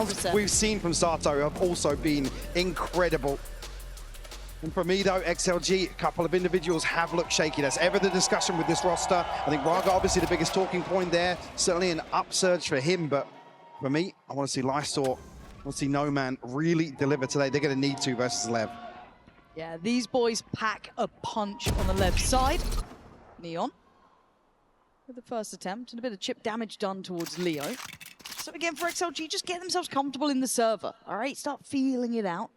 builds we've seen from Sato have also been incredible. And for me though, XLG, a couple of individuals have looked shaky. That's ever the discussion with this roster. I think Raga obviously the biggest talking point there. Certainly an upsurge for him, but for me, I want to see Lysor, I want to see No Man really deliver today. They're going to need to versus LEV. Yeah, these boys pack a punch on the left side. Neon with the first attempt and a bit of chip damage done towards Leo. So again, for XLG, just get themselves comfortable in the server, all right? Start feeling it out.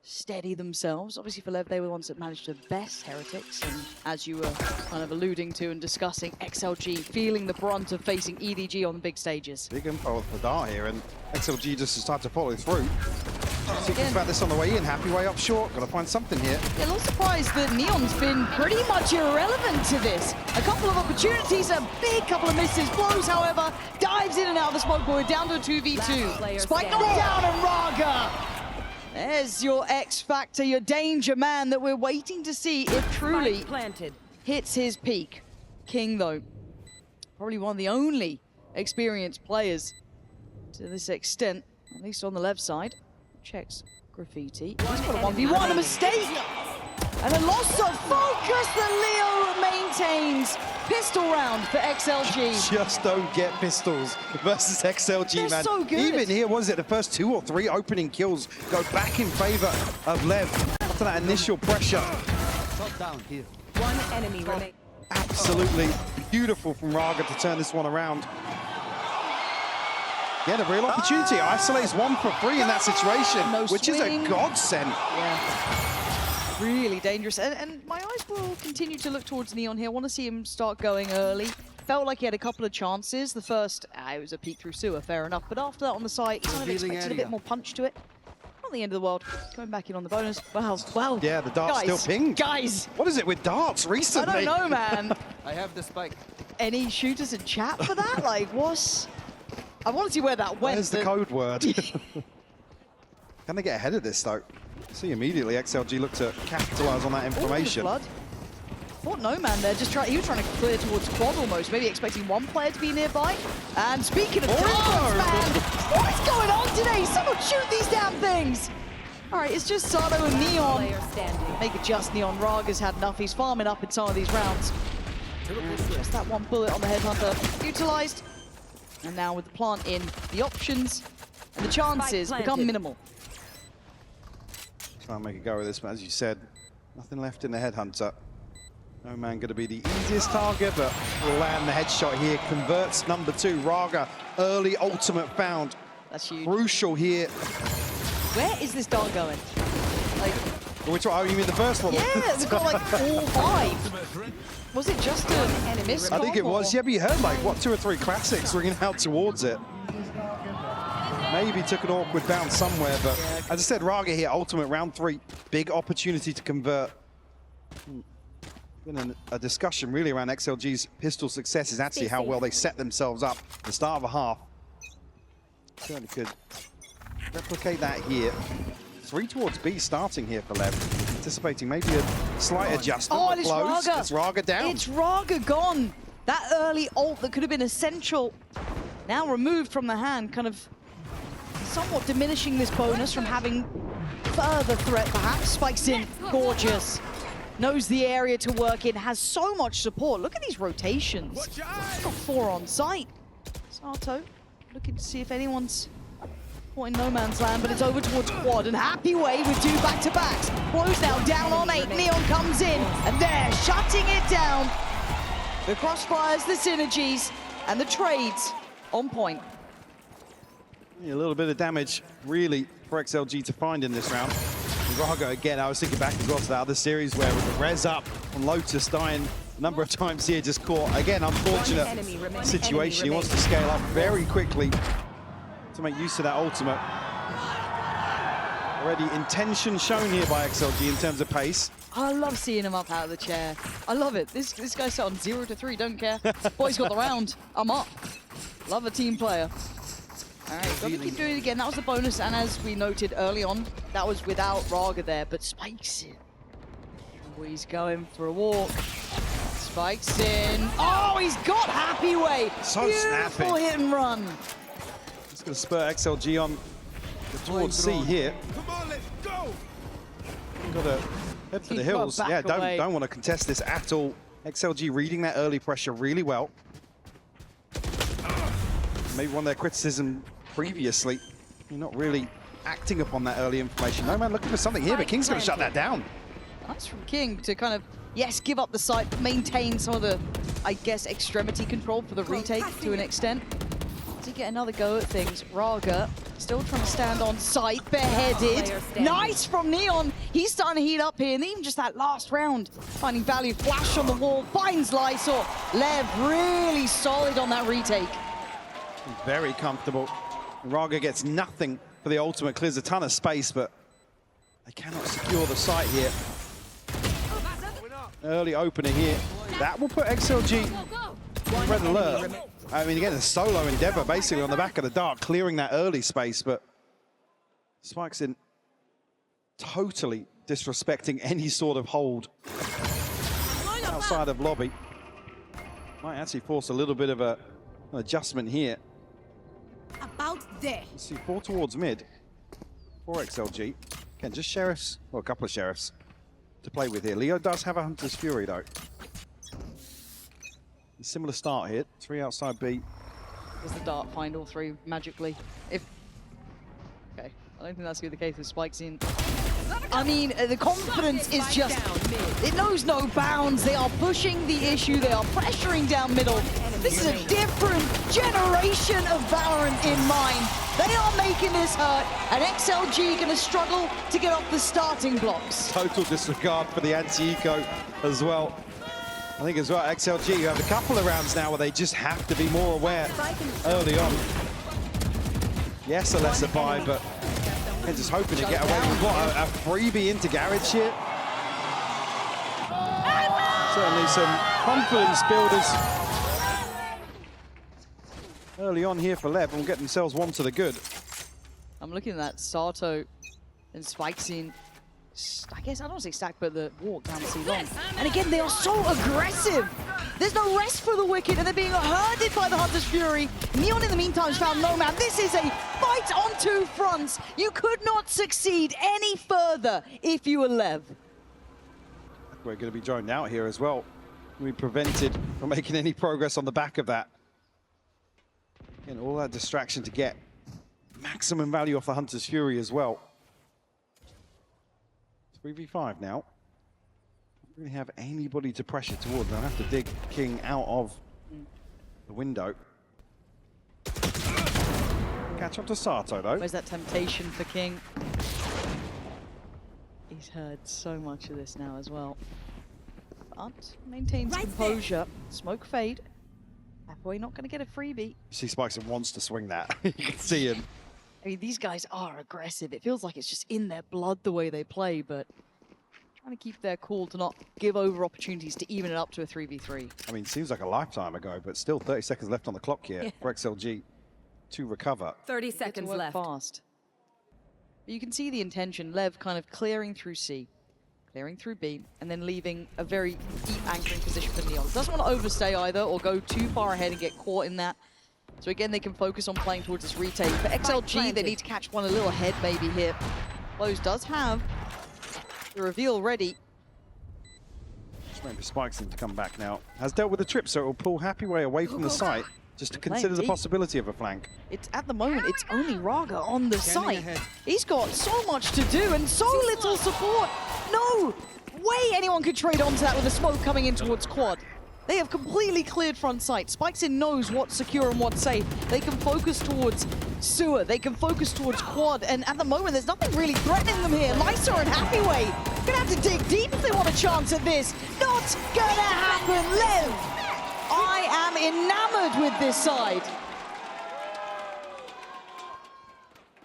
Steady themselves. Obviously for LEV, they were the ones that managed to best Heretics. And as you were kind of alluding to and discussing, XLG feeling the brunt of facing EDG on the big stages. Big info for Dart here, and XLG just started to follow through. Thinking about this on the way in, happy way up short. Got to find something here. Yeah, a little surprised that Neon's been pretty much irrelevant to this. A couple of opportunities, a big couple of misses. Blows, however, dives in and out of the smoke board, down to a 2v2. Spike knocked down, and Raga. There's your X Factor, your danger man that we're waiting to see if truly hits his peak. King, though, probably one of the only experienced players to this extent, at least on the left side. Checks Graffiti. He's got a 1v1, a mistake! And a loss of focus that Leo maintains. Pistol round for XLG. Just don't get pistols versus XLG, They're man. So good. Even here, was it the first 2 or 3 opening kills go back in favor of LEV after that initial pressure. Down here. One enemy remaining. Absolutely beautiful from Raga to turn this one around. Yeah, the real opportunity. Isolates 1 for 3 in that situation, No which swing. is a godsend. Yeah. Really dangerous. And my eyes will continue to look towards Neon here. I want to see him start going early. Felt like he had a couple of chances. The first, it was a peek through sewer, fair enough. But after that on the side, he kind of expected a bit more punch to it. Not the end of the world. Going back in on the bonus. Wow. Yeah, the dart's still pinged. Guys. What is it with darts recently? I don't know, man. I have the spike. Any shooters in chat for that? Like, what? I want to see where that went. Where's the code word? Can they get ahead of this, though? See, immediately XLG looked to capitalize on that information. Blood. Thought No Man there, he was trying to clear towards quad almost, maybe expecting one player to be nearby. And speaking of darts, man, what is going on today? Someone shoot these damn things! All right, it's just Sato and Neon. Make it just Neon. Raga's had enough. He's farming up in some of these rounds. And just that one bullet on the Headhunter utilized. And now with the plant in, the options and the chances become minimal. Try and make a go of this, but as you said, nothing left in the Headhunter. No Man going to be the easiest target, but will land the headshot here. Converts number 2. Raga, early ultimate found. That's huge. Crucial here. Where is this dart going? Like, which one? Oh, you mean the first one? Yeah, we've got like all 5. Was it just a miss? I think it was. Yeah, but you heard like, what, 2 or 3 classics ringing out towards it. Maybe took an awkward bounce somewhere, but as I said, Raga here, ultimate round 3. Big opportunity to convert. Been a discussion really around XLG's pistol success is actually how well they set themselves up at the start of a half. Certainly could replicate that here. 3 towards B starting here for LEV. Anticipating maybe a slight adjustment. Oh, and it's Raga. It's Raga down. It's Raga gone. That early ult that could have been essential, now removed from the hand, kind of somewhat diminishing this bonus from having further threat perhaps. Spikes in, gorgeous. Knows the area to work in, has so much support. Look at these rotations. He's got 4 on site. Sato looking to see if anyone's in no man's land, but it's over towards quad, and Happy Way with 2 back-to-backs. Blows now down on 8. Neon comes in, and they're shutting it down. The crossfires, the synergies, and the trades on point. Yeah, a little bit of damage, really, for XLG to find in this round. And Raga, again, I was thinking back as well to that other series where with the res up on Lotus dying a number of times here, just caught, again, unfortunate situation. He wants to scale up very quickly to make use of that ultimate. Already intention shown here by XLG in terms of pace. I love seeing him up out of the chair. I love it. This guy's set on 0 to 3, don't care. Boy's got the round. I'm up. Love a team player. All right, got to keep doing it again. That was the bonus, and as we noted early on, that was without Raga there, but spikes in. Oh, he's going for a walk. Spikes in. Oh, he's got Happy Way. So Beautiful snappy. hit and run. going to spur XLG on towards C here. Come on, let's go. Got to head for the Keep hills. back Yeah, away. don't want to contest this at all. XLG reading that early pressure really well. Maybe one of their criticism previously, you're not really acting upon that early information. No man looking for something here, but King's going to shut that down. Nice from King to kind of, yes, give up the site, but maintain some of the, I guess, extremity control for the retake to an extent. To get another go at things, Raga still trying to stand on site, beheaded. Nice from Neon. He's starting to heat up here, and even just that last round, finding value. Flash on the wall, finds Lysor. Lev really solid on that retake. Very comfortable. Raga gets nothing for the ultimate, clears a ton of space, but they cannot secure the site here. Early opening here. That will put XLG on red alert. I mean, again, a solo endeavor basically on the back of the dark, clearing that early space, but Spike's in totally disrespecting any sort of hold outside of lobby. Might actually force a little bit of an adjustment here. About there. Let's see, 4 towards mid for XLG. Again, just sheriffs, well, a couple of sheriffs to play with here. Leo does have a Hunter's Fury though. A similar start here, 3 outside B. Does the dart find all 3 magically? Okay, I don't think that's going to be the case with Spikes in. I mean, the confidence is just, it knows no bounds. They are pushing the issue. They are pressuring down middle. This is a different generation of Valorant in mind. They are making this hurt, and XLG going to struggle to get off the starting blocks. Total disregard for the anti-eco as well. I think as well, XLG, you have a couple of rounds now where they just have to be more aware early on. Yes, a lesser buy, but they're just hoping to get away with what, a freebie into Garage here. Certainly some confidence builders early on here for LEV and get themselves one to the good. I'm looking at that Sato and Spikes in. I guess I don't want to say stack, but the walk down the C-long. And again, they are so aggressive. There's no rest for the Wicked, and they're being herded by the Hunter's Fury. Neon, in the meantime, has found no man. This is a fight on 2 fronts. You could not succeed any further if you were LEV. We're going to be droned out here as well. We prevented from making any progress on the back of that. Again, all that distraction to get maximum value off the Hunter's Fury as well. 3v5 now. Don't really have anybody to pressure towards. They'll have to dig King out of the window. Catch up to Sato though. Where's that temptation for King? He's heard so much of this now as well. But maintains composure. Smoke fade. Halfway not going to get a freebie. See Spikes wants to swing that. You can see him. I mean, these guys are aggressive. It feels like it's just in their blood the way they play, but trying to keep their cool to not give over opportunities to even it up to a 3v3. I mean, seems like a lifetime ago, but still 30 seconds left on the clock here for XLG to recover. 30 seconds left. Fast. But you can see the intention. Lev kind of clearing through C, clearing through B, and then leaving a very deep anchoring position for Neon. Doesn't want to overstay either or go too far ahead and get caught in that. So again, they can focus on playing towards this retake. For XLG, they need to catch one a little ahead maybe here. Lowe's does have the reveal ready. Just waiting for Spikes to come back now. Has dealt with the trip, so it will pull Happy Way away from the site just to consider the possibility of a flank. It's at the moment, it's only Raga on the Scanning site. ahead. He's got so much to do and so little support. No way anyone could trade onto that with a smoke coming in towards quad. They have completely cleared front sight. Spikesin knows what's secure and what's safe. They can focus towards sewer. They can focus towards quad. And at the moment, there's nothing really threatening them here. Lysor and Happyway gonna have to dig deep if they want a chance at this. Not gonna happen, Lev. I am enamored with this side.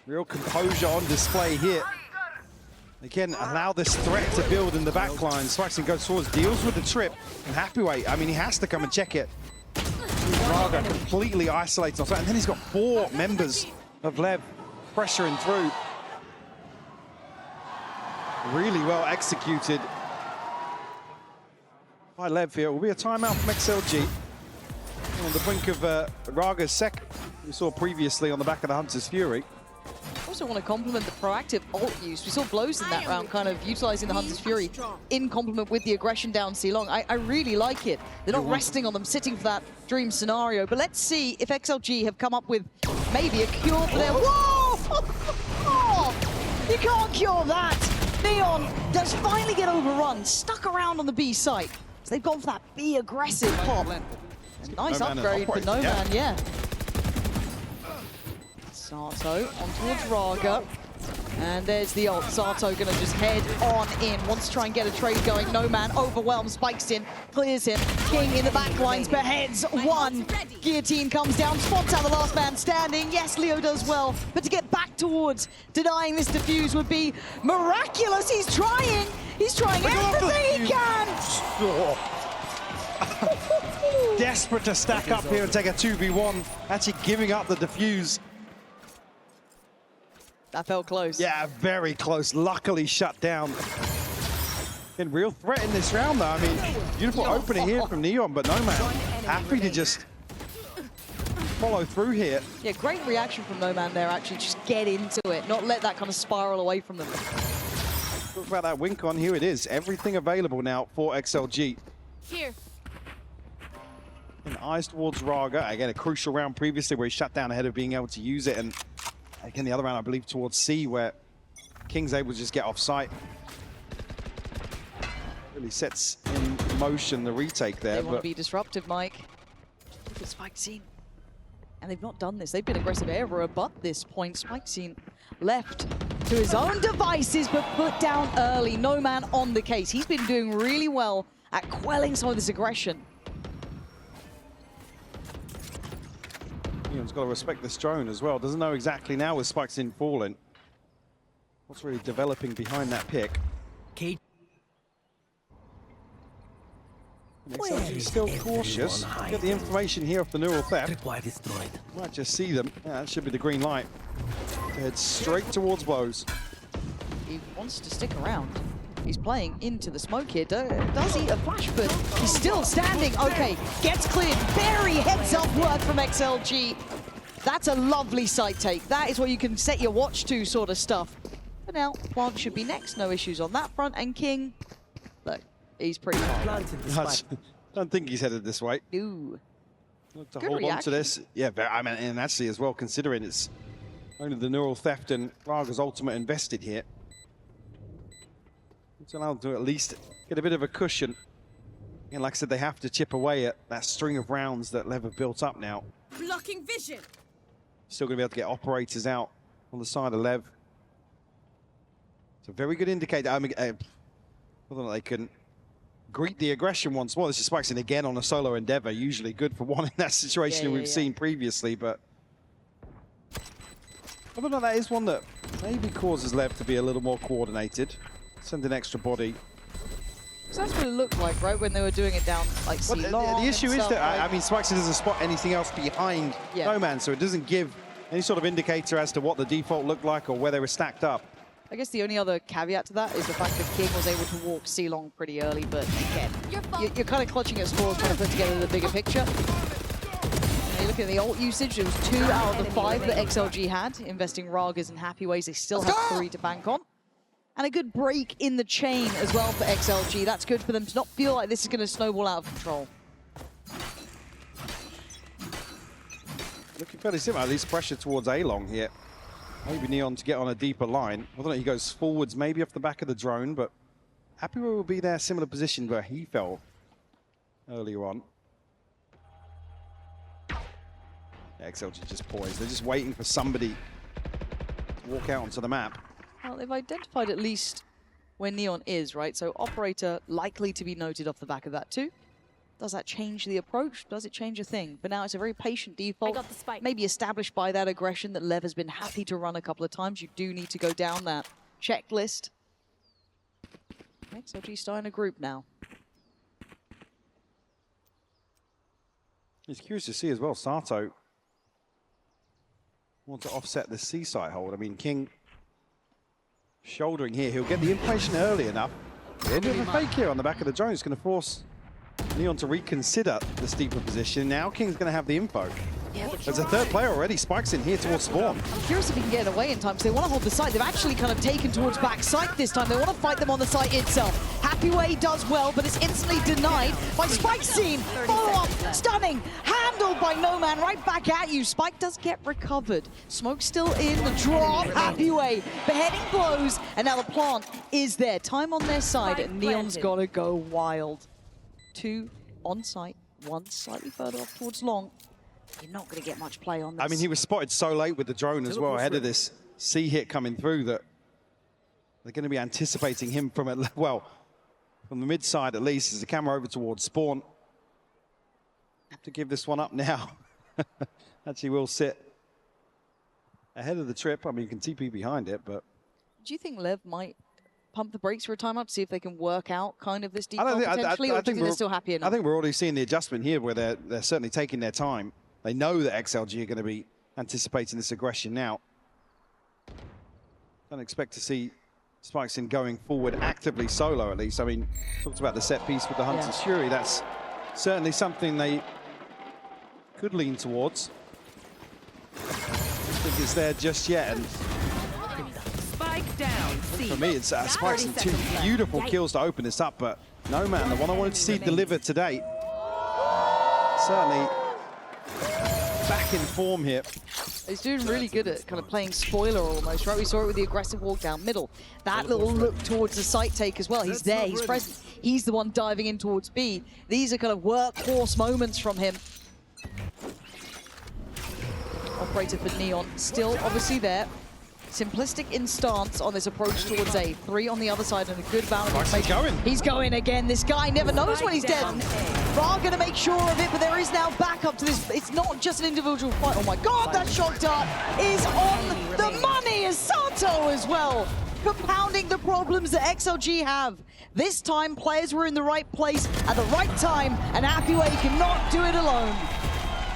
Real composure on display here. Again, allow this threat to build in the backline. Swaxton goes towards, deals with the trip. And Happyway, I mean, he has to come and check it. Raga completely isolates off that. And then he's got 4 members of LEV pressuring through. Really well executed by LEV here. It will be a timeout from XLG. On the brink of Raga's second, we saw previously on the back of the Hunter's Fury. Also want to compliment the proactive ult use. We saw Blows in that round kind of utilizing the Hunter's Fury in complement with the aggression down C long. I really like it. They're not resting on them, sitting for that dream scenario. But let's see if XLG have come up with maybe a cure for their... Whoa! Oh, you can't cure that! Neon does finally get overrun, stuck around on the B site. So they've gone for that B aggressive pop. Nice upgrade for No Man, yeah. Sato on towards Raga. And there's the ult. Sato gonna just head on in. Wants to try and get a trade going. No Man overwhelms, spikes in, clears him. King in the back lines, beheads one. Guillotine comes down, spots out the last man standing. Yes, Leo does well. But to get back towards denying this defuse would be miraculous. He's trying. He's trying everything he can. Desperate to stack up here and take a 2v1. Actually giving up the defuse. That felt close. Yeah, very close. Luckily shut down. And real threat in this round, though. I mean, beautiful opening here from Neon, but No Man happy to just follow through here. Yeah, great reaction from No Man there, actually. Just get into it, not let that kind of spiral away from them. Talk about that wink on. Here it is. Everything available now for XLG. Here. And eyes towards Raga. Again, a crucial round previously where he shut down ahead of being able to use it. And again, the other round, I believe, towards C, where King's able to just get off site. Really sets in motion the retake there. They want to be disruptive, Mike. Look at Spike Scene. And they've not done this. They've been aggressive ever, but this point, Spike Scene left to his own devices, but put down early. No Man on the case. He's been doing really well at quelling some of this aggression. Neon's got to respect this drone as well. Doesn't know exactly now with Spikes in falling what's really developing behind that pick. XLG still cautious. Get the information here off the neural theft. Might just see them. Yeah, that should be the green light. Head straight towards Blows. He wants to stick around. He's playing into the smoke here. Does he? A flash, but he's still standing. Okay, gets cleared. Very heads up work from XLG. That's a lovely side take. That is what you can set your watch to sort of stuff. But now, Plant should be next. No issues on that front. And King, look, he's pretty far. Don't think he's headed this way. Ooh. Look to Good hold on to reaction. this. Yeah, I mean, and actually as well, considering it's only the neural theft and Raga's ultimate invested here. It's allowed to at least get a bit of a cushion. And like I said, they have to chip away at that string of rounds that LEV have built up now. Blocking vision. Still going to be able to get operators out on the side of LEV. It's a very good indicator. I mean, whether or not they can greet the aggression once more. This is Spikes in again on a solo endeavor. Usually good for one in that situation we've seen previously, but whether or not that is one that maybe causes LEV to be a little more coordinated. Send an extra body. So that's what it looked like, right, when they were doing it down like C-long. The issue is that, like... I mean, Spikes doesn't spot anything else behind No Man, so it doesn't give any sort of indicator as to what the default looked like or where they were stacked up. I guess the only other caveat to that is the fact that King was able to walk C-long pretty early, but again, you're kind of clutching at scores trying to put together the bigger picture. And you look at the ult usage, it was 2 out of the 5 that XLG had, investing Ragas and Happy Ways. They still have 3 to bank on. And a good break in the chain as well for XLG. That's good for them to not feel like this is going to snowball out of control. Looking fairly similar, at least pressure towards A-long here. Maybe Neon to get on a deeper line. I don't know, he goes forwards maybe off the back of the drone, but Happy will be there, similar position where he fell earlier on. Yeah, XLG just poised. They're just waiting for somebody to walk out onto the map. Well, they've identified at least where Neon is, right? So operator likely to be noted off the back of that too. Does that change the approach? Does it change a thing? But now it's a very patient default. I got the spike. Maybe established by that aggression that LEV has been happy to run a couple of times. You do need to go down that checklist. XLG starting a group now. It's curious to see as well, Sato want to offset the C-side hold. I mean, King shouldering here. He'll get the information early enough. A little bit of a fake here on the back of the drone. It's going to force Neon to reconsider the steeper position. Now King's going to have the info. Yeah, There's a third player already. Spike's in here towards spawn. I'm curious if he can get away in time, because they want to hold the site. They've actually kind of taken towards back site this time. They want to fight them on the site itself. Happy Way does well, but it's instantly denied by Spike's scene. Follow-up, stunning, handled by No Man, right back at you. Spike does get recovered. Smoke still in, the drop, Happy Way, beheading blows, and now the plant is there. Time on their side, and Neon's got to go wild. 2 on site, 1 slightly further off towards long. You're not going to get much play on this. I mean, he was spotted so late with the drone as well, ahead of this C hit coming through, that they're going to be anticipating him from, from the mid side at least, as the camera over towards spawn. Have to give this one up now. Actually will sit ahead of the trip. I mean, you can TP behind it, but... Do you think LEV might pump the brakes for a timeout to see if they can work out kind of this default potentially, or do you think they're still happy enough? I think we're already seeing the adjustment here where they're certainly taking their time. They know that XLG are going to be anticipating this aggression now. Don't expect to see Spikeson going forward actively solo, at least. I mean, talked about the set piece with the Hunter's Fury. That's certainly something they could lean towards. I don't think it's there just yet. And Spike down. for me, it's Spikeson 2 beautiful kills to open this up, but No Man, the one I wanted to see deliver today, certainly back in form here. He's doing really good at kind of playing spoiler almost, right? We saw it with the aggressive walk down middle. That little look towards the site take as well. He's there, he's present. He's the one diving in towards B. These are kind of workhorse moments from him. Operator for Neon, still obviously there. Simplistic in stance on this approach towards A. 3 on the other side and a good balance. He's going again. This guy never knows when he's dead. Bar gonna make sure of it, but there is now backup to this. It's not just an individual fight. Oh my God, that shock dart is on the money as Sato as well, compounding the problems that XLG have. This time, players were in the right place at the right time, and Happy Way cannot do it alone.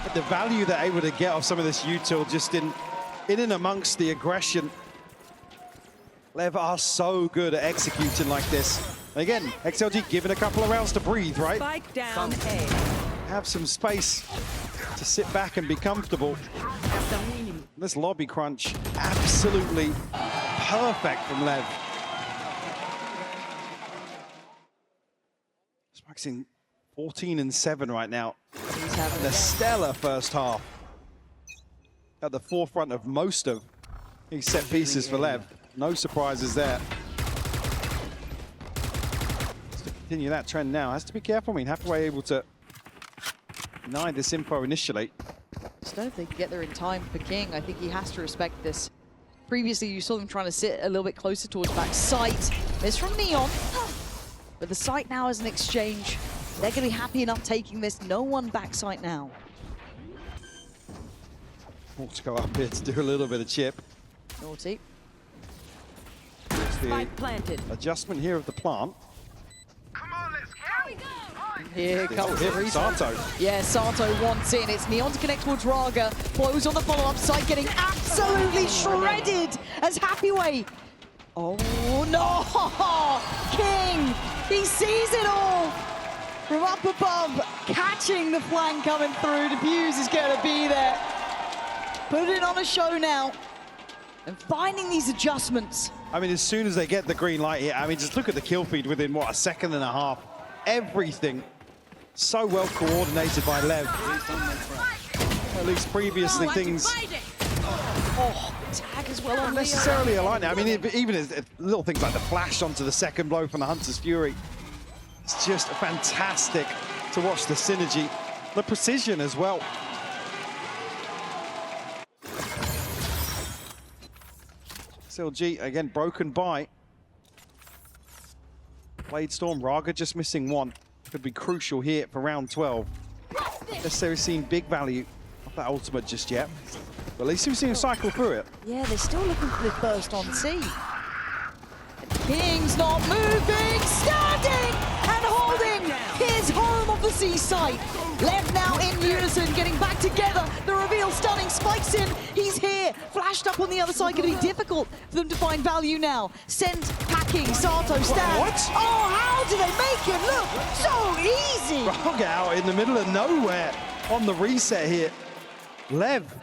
But the value they're able to get off some of this util just in and amongst the aggression. LEV are so good at executing like this. And again, XLG given a couple of rounds to breathe, right? Spike down A. Have some space to sit back and be comfortable. This lobby crunch, absolutely perfect from LEV. Spike's 14 and 7 right now. He's having a stellar first half. At the forefront of most of these set pieces for LEV. No surprises there. Has to continue that trend now. Has to be careful. I mean, Happy Way able to deny this info initially. Just if they can get there in time for King, I think he has to respect this. Previously, you saw them trying to sit a little bit closer towards back sight. This from Neon, but the site now is an exchange. They're going to be happy enough taking this. No one back site now. Want to go up here to do a little bit of chip. Naughty. Spike planted. Adjustment here of the plant. Come on, let's go. Here comes the reset. Sato. Yeah, Sato wants in. It's Neon to connect towards Raga. Blows on the follow-up side, getting absolutely shredded as Happy Way. Oh no! King! He sees it all! From up above, catching the flank coming through. Diffuse is going to be there. Put it on a show now. And finding these adjustments. I mean, as soon as they get the green light here, I mean, just look at the kill feed within, what, a second and a half. Everything so well coordinated by LEV. At least previously things... Oh, tag as well on not necessarily aligned. I mean, even as little things like the flash onto the second blow from the Hunter's Fury. It's just fantastic to watch the synergy. The precision as well. XLG, again, broken by. Blade Storm, Raga just missing one. Could be crucial here for round 12. Not necessarily seeing big value of that ultimate just yet. But at least we've seen him cycle through it. Yeah, they're still looking for the burst on C. King's not moving, standing and holding his home of the C site. LEV now in unison, getting back together. The reveal stunning, Spike's in, he's here. Flashed up on the other side, gonna be difficult for them to find value now. Send pack attacking. Sato stands. What? Oh, how do they make it look so easy? Raga out in the middle of nowhere on the reset here. LEV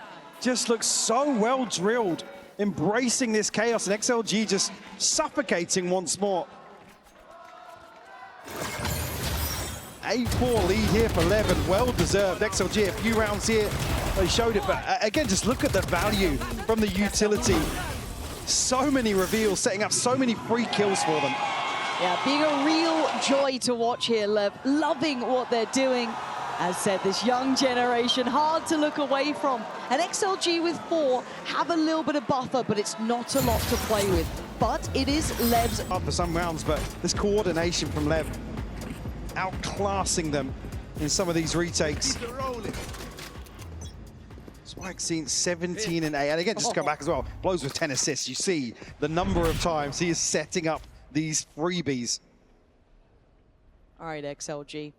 just looks so well drilled, embracing this chaos, and XLG just suffocating once more. 8-4 lead here for LEV, and well-deserved. XLG, a few rounds here, they showed it, but again, just look at the value from the utility. So many reveals, setting up so many free kills for them. Yeah, being a real joy to watch here, LEV. Loving what they're doing. As said, this young generation, hard to look away from. And XLG with 4 have a little bit of buffer, but it's not a lot to play with. But it is LEV's. Up for some rounds, but this coordination from LEV, outclassing them in some of these retakes. Spike seen 17 and 8, and again, just to go back as well, blows with 10 assists. You see the number of times he is setting up these freebies. All right, XLG.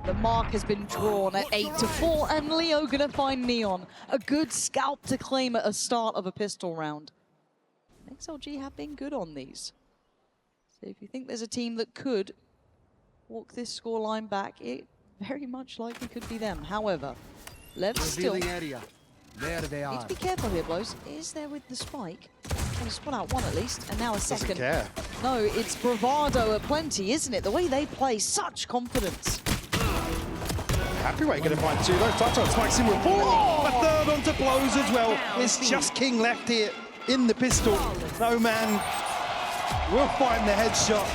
The mark has been drawn at 8-4, and Leo gonna find Neon. A good scalp to claim at a start of a pistol round. XLG have been good on these. So if you think there's a team that could walk this scoreline back, it very much likely could be them. However, LEV still area. There they need are. to be careful here, Blows. Is there with the spike? Well, spun out one at least, and now a second. Doesn't care. No, it's bravado at plenty, isn't it? The way they play, such confidence. Happyway gonna find 2 though. Tato spikes in with 4. A third onto Blows as well. It's just King left here in the pistol. No man will find the headshot.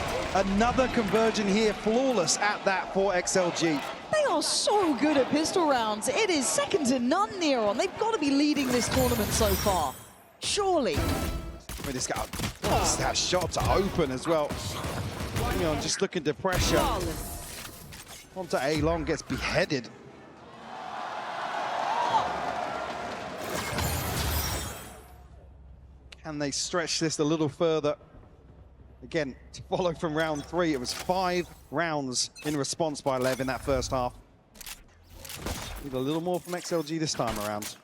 Another conversion here, flawless at that for XLG. They are so good at pistol rounds. It is second to none, Neon. They've got to be leading this tournament so far. Surely. I mean, this guy, that shot to open as well. Neon just looking to pressure. Onto A-Long, gets beheaded. Can they stretch this a little further? Again, to follow from round 3, it was 5 rounds in response by LEV in that first half. Need a little more from XLG this time around.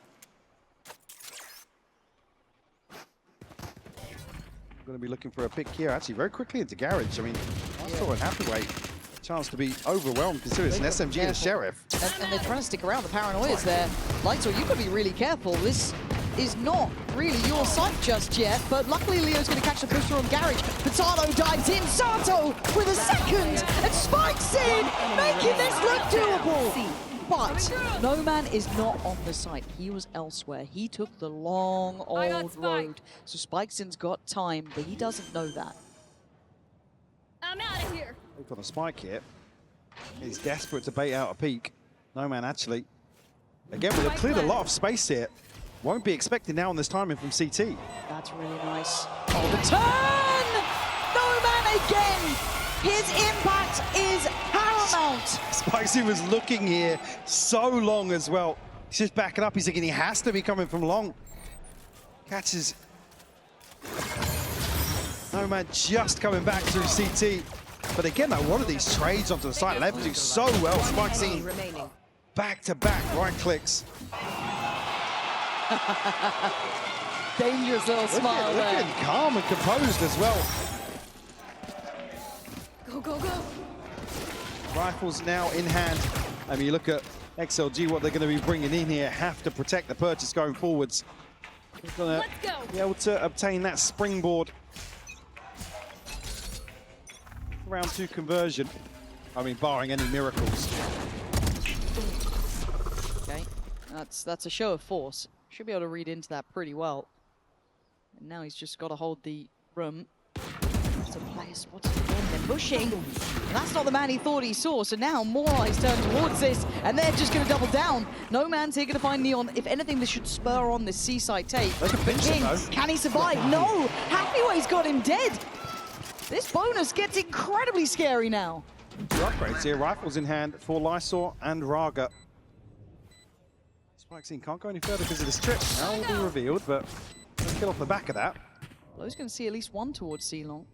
Going to be looking for a pick here, actually very quickly into Garage. I mean, Lightor and Hathaway, chance to be overwhelmed considering it's an SMG and a Sheriff. And they're trying to stick around, the paranoia's there. Lightor, you've got to be really careful. This is not really your sight just yet, but luckily Leo's going to catch the pusher on Garage. Potato dives in, Sato with a second, and spikes in, making this look doable. But No Man is not on the site. He was elsewhere. He took the long old road. So Spikesin's got time, but he doesn't know that. I'm out of here. Look on the spike here. He's desperate to bait out a peek. No Man actually. Again, we've cleared a lot of space here. Won't be expected now on this timing from CT. That's really nice. Oh, the turn! No Man again! His impact is paramount. Spicy was looking here so long as well. He's just backing up. He's thinking he has to be coming from long. Catches. No Man just coming back through CT. But again, though, one of these trades onto the side, LEV do so well. Spicy back-to-back right clicks. Dangerous little smile there. Looking calm and composed as well. Go, go, go. Rifles now in hand. I mean, you look at XLG, what they're going to be bringing in here, have to protect the purchase going forwards. They're going to be able to obtain that springboard. Round 2 conversion. I mean, barring any miracles. Okay, that's a show of force. Should be able to read into that pretty well. And now he's just got to hold the room. To play a spot again, they're pushing. And that's not the man he thought he saw, so now more eyes turn towards this, and they're just going to double down. No Man's here going to find Neon. If anything, this should spur on this seaside take. King, can he survive? No! Hathaway's got him dead! This bonus gets incredibly scary now. 2 upgrades here, rifles in hand for Lightor and Raga. Spikesin can't go any further because of this trip. Now will be revealed, but let's kill off the back of that. Lowe's going to see at least one towards C-Long.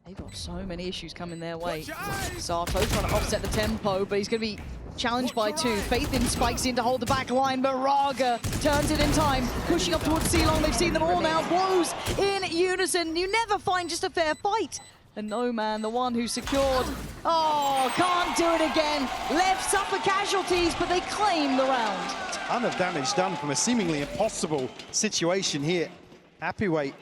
They've got so many issues coming their way. Sato trying to offset the tempo, but he's going to be Challenged by 2. Faith in spikes in to hold the back line, but Raga turns it in time. Pushing up towards C-Long, they've seen them all now. Blows in unison. You never find just a fair fight. And Noman, the one who secured. Oh, can't do it again. LEV suffer casualties, but they claim the round. Ton of damage done from a seemingly impossible situation here. Happyweight,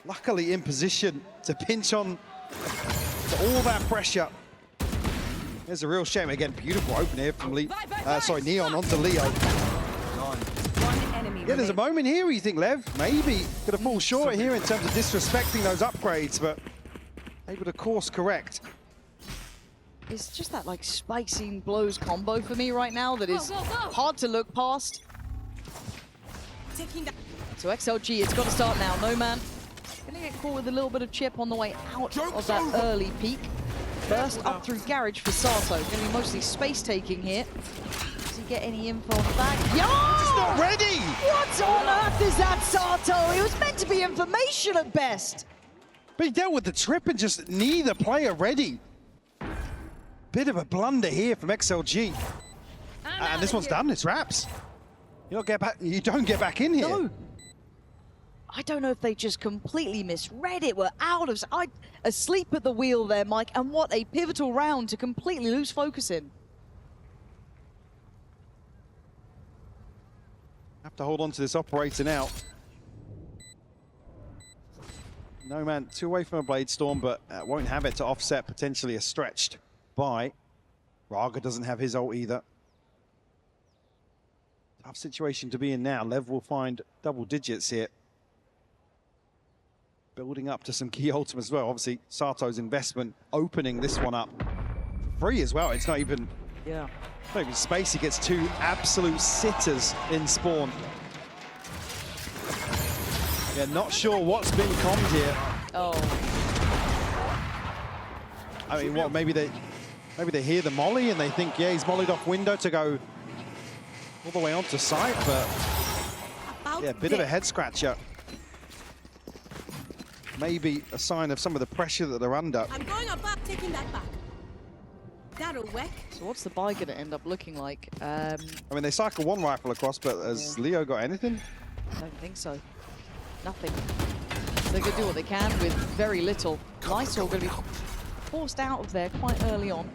luckily in position to pinch on to all that pressure. There's a real shame. Again, beautiful open here from Neon onto Leo. One enemy Yeah, there's a moment here where you think Lev maybe gonna fall short here in terms of disrespecting those upgrades, but able to course correct. It's just that like spike scene blows combo for me right now that is hard to look past. So XLG, it's got to start now. Noman gonna get caught with a little bit of chip on the way out of that early peak. Burst up through garage for Sato. Gonna be mostly space taking here. Does he get any info on the back? Yo! He's not ready! What on earth is that, Sato? It was meant to be information at best. But he dealt with the trip and just neither player ready. Bit of a blunder here from XLG. And this one's done, it's wraps. You don't get back in here. No. I don't know if they just completely misread it. We're out of... asleep at the wheel there, Mike, and what a pivotal round to completely lose focus in. Have to hold on to this operator now. Noman 2 away from a Blade Storm, but won't have it to offset potentially a stretched buy. Raga doesn't have his ult either. Tough situation to be in now. Lev will find double digits here. Building up to some key ultimates as well. Obviously, Sato's investment opening this one up for free as well. It's not even, not even space. He gets 2 absolute sitters in spawn. Yeah, not sure what's been conned here. Oh. I mean, what? Maybe they hear the molly and they think, yeah, he's mollied off window to go all the way onto site, but yeah, a bit of a head scratcher. Maybe a sign of some of the pressure that they're under. I'm going about taking that back. That'll work. So what's the buy going to end up looking like? I mean, they cycle 1 rifle across, but has Leo got anything? I don't think so. Nothing. So they're going to do what they can with very little. Lysol going to be forced out of there quite early on.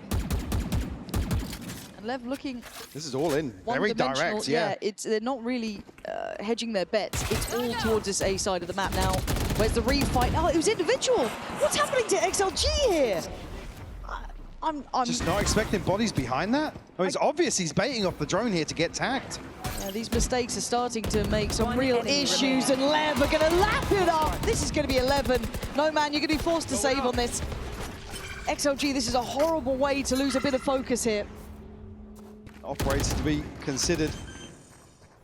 And Lev looking... This is all in. Very direct, yeah. They're not really hedging their bets. It's all towards this A side of the map now. Where's the refight? Oh, it was individual. What's happening to XLG here? I'm just not expecting bodies behind that. I mean, it's obvious he's baiting off the drone here to get tagged. These mistakes are starting to make some real issues, and Lev are going to lap it up. This is going to be 11. Noman, you're going to be forced to save on this. XLG, this is a horrible way to lose a bit of focus here. Operator to be considered.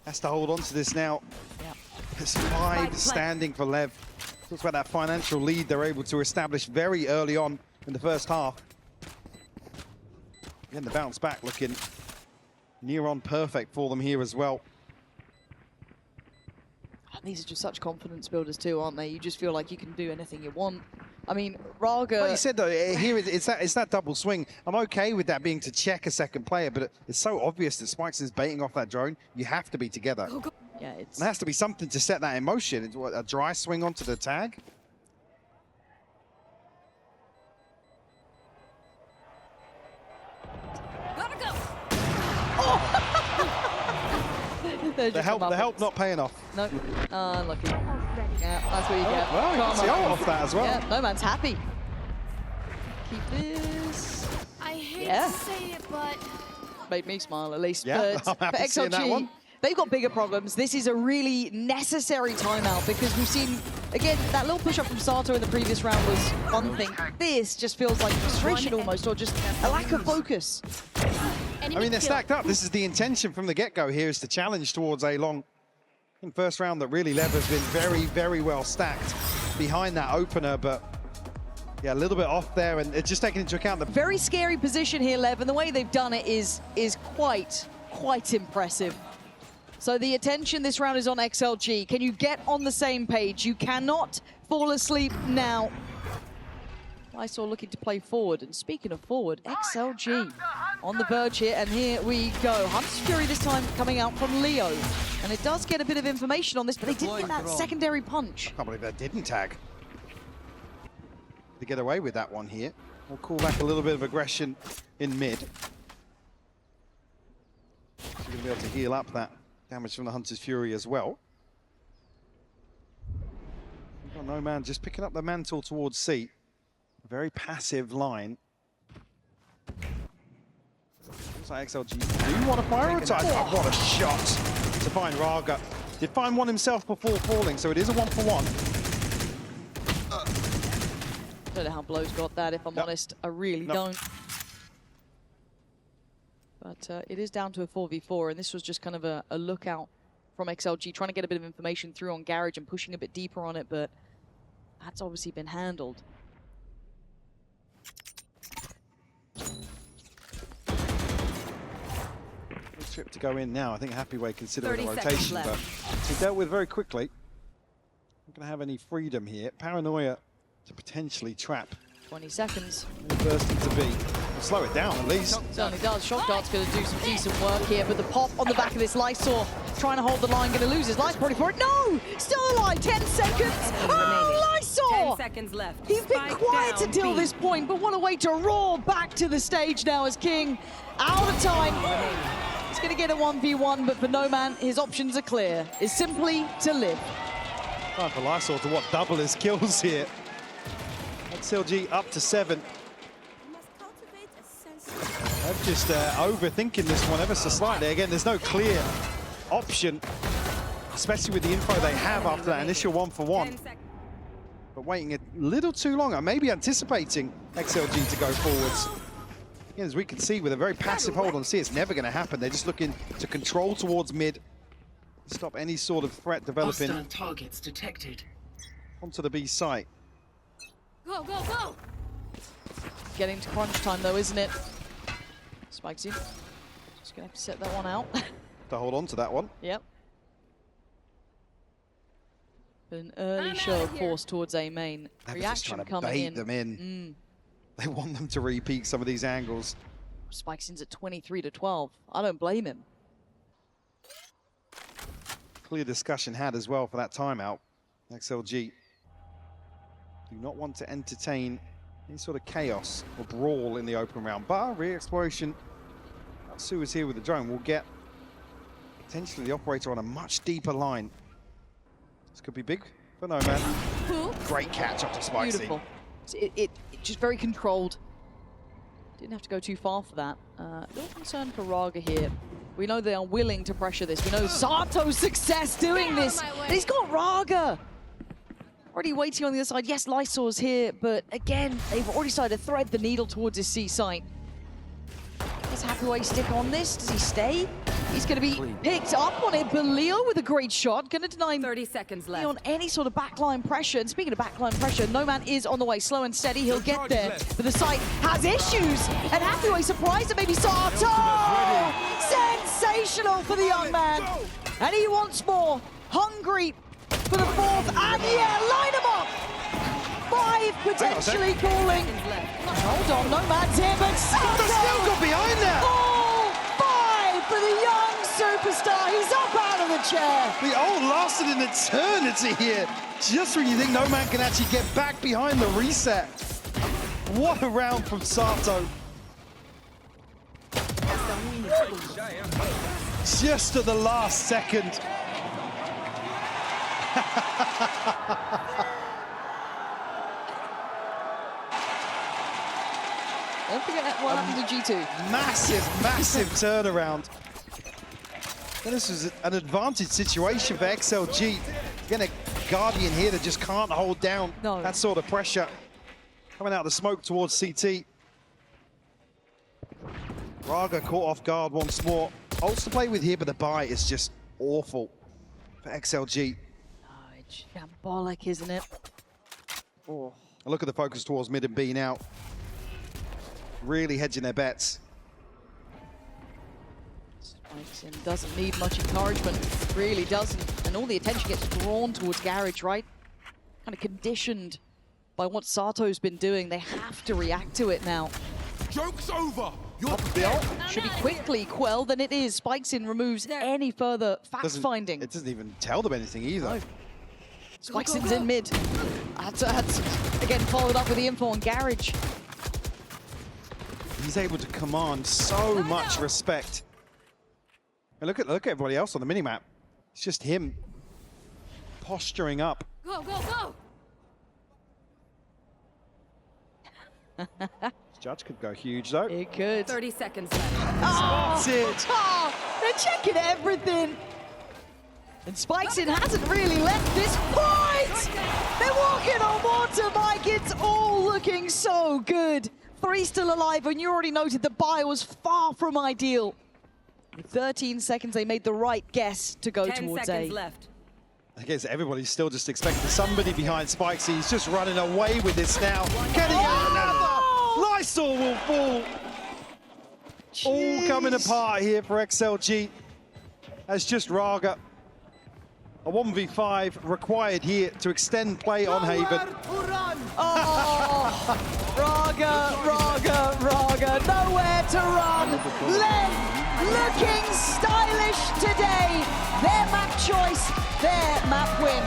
Has to hold on to this now. Yeah. There's 5 standing for Lev. Talks about that financial lead they're able to establish very early on in the first half. Again, the bounce back looking near on perfect for them here as well. These are just such confidence builders too, aren't they? You just feel like you can do anything you want. I mean, Raga... Like you said, though, here it's that double swing. I'm okay with that being to check a second player, but it's so obvious that Spikes is baiting off that drone. You have to be together. Yeah, it's... There has to be something to set that in motion. It's what, a dry swing onto the tag? Gotta go. The help not paying off. No, unlucky. Yeah, that's what you get. Well, you can see off that as well. Yeah, Noman's happy. Keep this. I hate Yeah. to say it, but Made me smile at least. Yeah, But I'm for happy seeing that one. XLG, they've got bigger problems. This is a really necessary timeout because we've seen, again, that little push up from Sato in the previous round was one thing. This just feels like frustration almost, or just a lack of focus. I mean, they're stacked up. This is the intention from the get-go here, is to challenge towards a long in first round that really Lev has been very, very well stacked behind that opener, but yeah, a little bit off there, and it's just taking into account the Very scary position here, Lev, and the way they've done it is quite impressive. So the attention this round is on XLG. Can you get on the same page? You cannot fall asleep now. I saw looking to play forward, and speaking of forward, XLG. on the verge here, and here we go. Hunter's Fury this time coming out from Leo. And it does get a bit of information on this, but they didn't get that secondary punch. I can't believe that didn't tag. To get away with that one here. We'll call back a little bit of aggression in mid. So you're going to be able to heal up that damage from the Hunter's Fury as well. We've got No Man just picking up the mantle towards C. A very passive line. Looks like XLG do want to prioritize. Oh, what a shot to find Raga. Did find one himself before falling, so it is a 1-for-1. Don't know how Blow's got that, if I'm honest. I really don't. But it is down to a 4v4, and this was just kind of a lookout from XLG, trying to get a bit of information through on Garage and pushing a bit deeper on it, but that's obviously been handled. Trip to go in now. I think Happyway considering the rotation, but it's dealt with very quickly. Not going to have any freedom here. Paranoia to potentially trap. 20 seconds. Bursting to B. We'll slow it down at least. Certainly does. Shock Dart's going to do some decent work here, but the pop on the back of this Lysor, trying to hold the line, going to lose his life probably for it. No! Still alive. 10 seconds. Oh, Lysor! 10 seconds left. He's been quiet until this point, but what a way to roar back to the stage now as King out of time. He's going to get a 1v1, but for No Man, his options are clear. It's simply to live. Time for Lysor to double his kills here. XLG up to 7. They're just overthinking this one ever so slightly. Again, there's no clear option, especially with the info they have after that initial 1-for-1. But waiting a little too long, or maybe anticipating XLG to go forwards. Again, as we can see, with a very passive hold on C, it's never going to happen. They're just looking to control towards mid, stop any sort of threat developing. Hostile targets detected. Onto the B site. Go, go, go! Getting to crunch time though, isn't it? Spikes in. Just gonna have to set that one out. To hold on to that one. Yep. But an early show of force towards A main. They're just Reaction trying to coming bait in. them in. They want them to repeat some of these angles. Spikes in's at 23-12. I don't blame him. Clear discussion had as well for that timeout. XLG do not want to entertain any sort of chaos or brawl in the open round. But re-exploration, Su is here with the drone, will get potentially the operator on a much deeper line. This could be big for No Man. Great catch off the spike. Beautiful. It just very controlled. Didn't have to go too far for that. A little concern for Raga here. We know they are willing to pressure this. We know Sato's success doing this. And he's got Raga already waiting on the other side. Yes, Lysor's here, but again, they've already started to thread the needle towards his C site. Does Happyway stick on this? Does he stay? He's going to be picked up on it, but Leo with a great shot. Going to deny him 30 seconds left. on any sort of backline pressure. And speaking of backline pressure, No Man is on the way. Slow and steady, he'll get there. But the site has issues. And Happyway surprised at maybe Sato! Sensational for the young man. And he wants more. Hungry for the fourth. And yeah, line him up! 5 potentially calling. Hold on, No Man's here, but Sato! Still got behind that! 4-5 for the young superstar. He's up out of the chair. The ult lasted an eternity here. Just when you think No Man can actually get back behind the reset. What a round from Sato. Just at the last second. Don't forget what happened to G2. Massive, massive turnaround. And this was an advantage situation for XLG. Again, a Guardian here that just can't hold down that sort of pressure. Coming out of the smoke towards CT. Raga caught off guard once more. Ults to play with here, but the buy is just awful for XLG. Oh, it's shambolic, isn't it? Oh. Look at the focus towards mid and B now. Really hedging their bets. Spikes in, doesn't need much encouragement, really doesn't. And all the attention gets drawn towards Garage, right? Kind of conditioned by what Sato's been doing. They have to react to it now. Joke's over! The ult should be quickly quelled, and it is. Spikes in removes any further fact-finding. It doesn't even tell them anything either. No. Spikes in mid. That's again followed up with the info on Garage. He's able to command so much respect. And look at everybody else on the minimap. It's just him posturing up. Go, go, go! Judge could go huge though. It could. 30 seconds left. Oh, That's it. oh, they're checking everything. And Spikesin hasn't really left this point. They're walking on water, Mike. It's all looking so good. 3 still alive, and you already noted the buy was far from ideal. With 13 seconds, they made the right guess to go 10 towards seconds A. left. I guess everybody's still just expecting somebody behind Spikes. He's just running away with this now. Can he get another? Lysol will fall. All coming apart here for XLG. That's just Raga. A 1v5 required here to extend play on Haven. Oh, Raga, nowhere to run. LEV looking stylish today. Their map choice, their map win.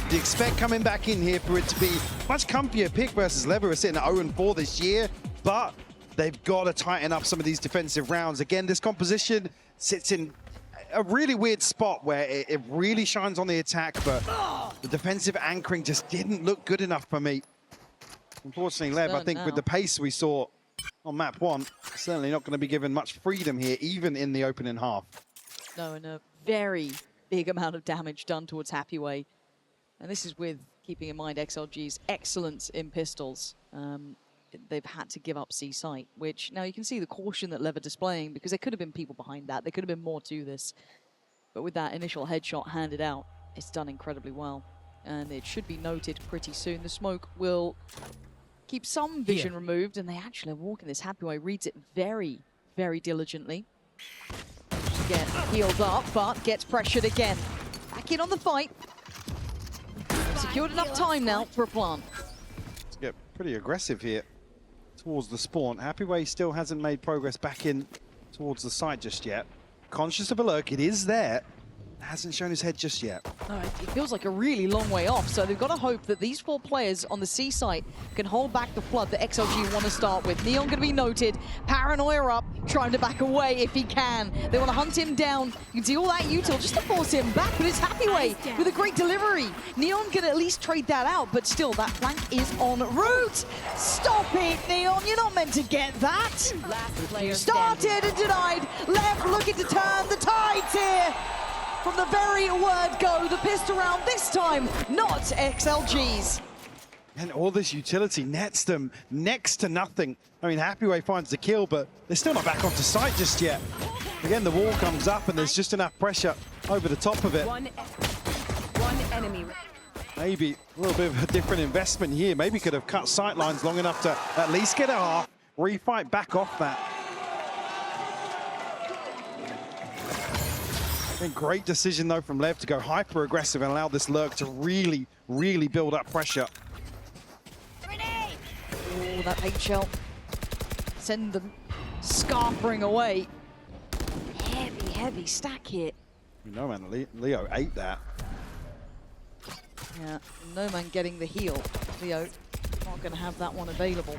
Do you expect coming back in here for it to be much comfier pick versus LEV, who are sitting at 0-4 this year, but they've got to tighten up some of these defensive rounds. Again, this composition sits in a really weird spot where it really shines on the attack, but the defensive anchoring just didn't look good enough for me. Unfortunately, LEV, I think with the pace we saw on map 1, certainly not going to be given much freedom here, even in the opening half. No, and a very big amount of damage done towards Happyway. And this is with keeping in mind XLG's excellence in pistols. They've had to give up C site, which now you can see the caution that LEV are displaying, because there could have been people behind that. There could have been more to this. But with that initial headshot handed out, it's done incredibly well. And it should be noted pretty soon. The smoke will keep some vision removed, and they actually are walking this. Happyway reads it very, very diligently. Get healed up, but gets pressured again. Back in on the fight. Secured enough time now for a plant. Let's get pretty aggressive here towards the spawn. Happyway still hasn't made progress back in towards the site just yet. Conscious of a lurk, it is there. Hasn't shown his head just yet. No, it feels like a really long way off, so they've got to hope that these 4 players on the C site can hold back the flood that XLG want to start with. Neon going to be noted, paranoia up, trying to back away if he can. They want to hunt him down. You can see all that util just to force him back, but it's Happyway with a great delivery. Neon can at least trade that out, but still, that flank is en route. Stop it, Neon, you're not meant to get that. Last player Started and denied. LEV looking to turn the tides here. From the very word go, the pistol round this time, not XLG's. And all this utility nets them next to nothing. I mean, Happyway finds the kill, but they're still not back onto site just yet. Again, the wall comes up and there's just enough pressure over the top of it. One enemy. Maybe a little bit of a different investment here. Maybe could have cut sight lines long enough to at least get a half, refight back off that. And great decision, though, from LEV to go hyper-aggressive and allow this lurk to really, really build up pressure. Oh, that paint shell. Send them scarpering away. Heavy, heavy stack here. No, man, Leo ate that. Yeah, no man getting the heal. Leo not going to have that one available.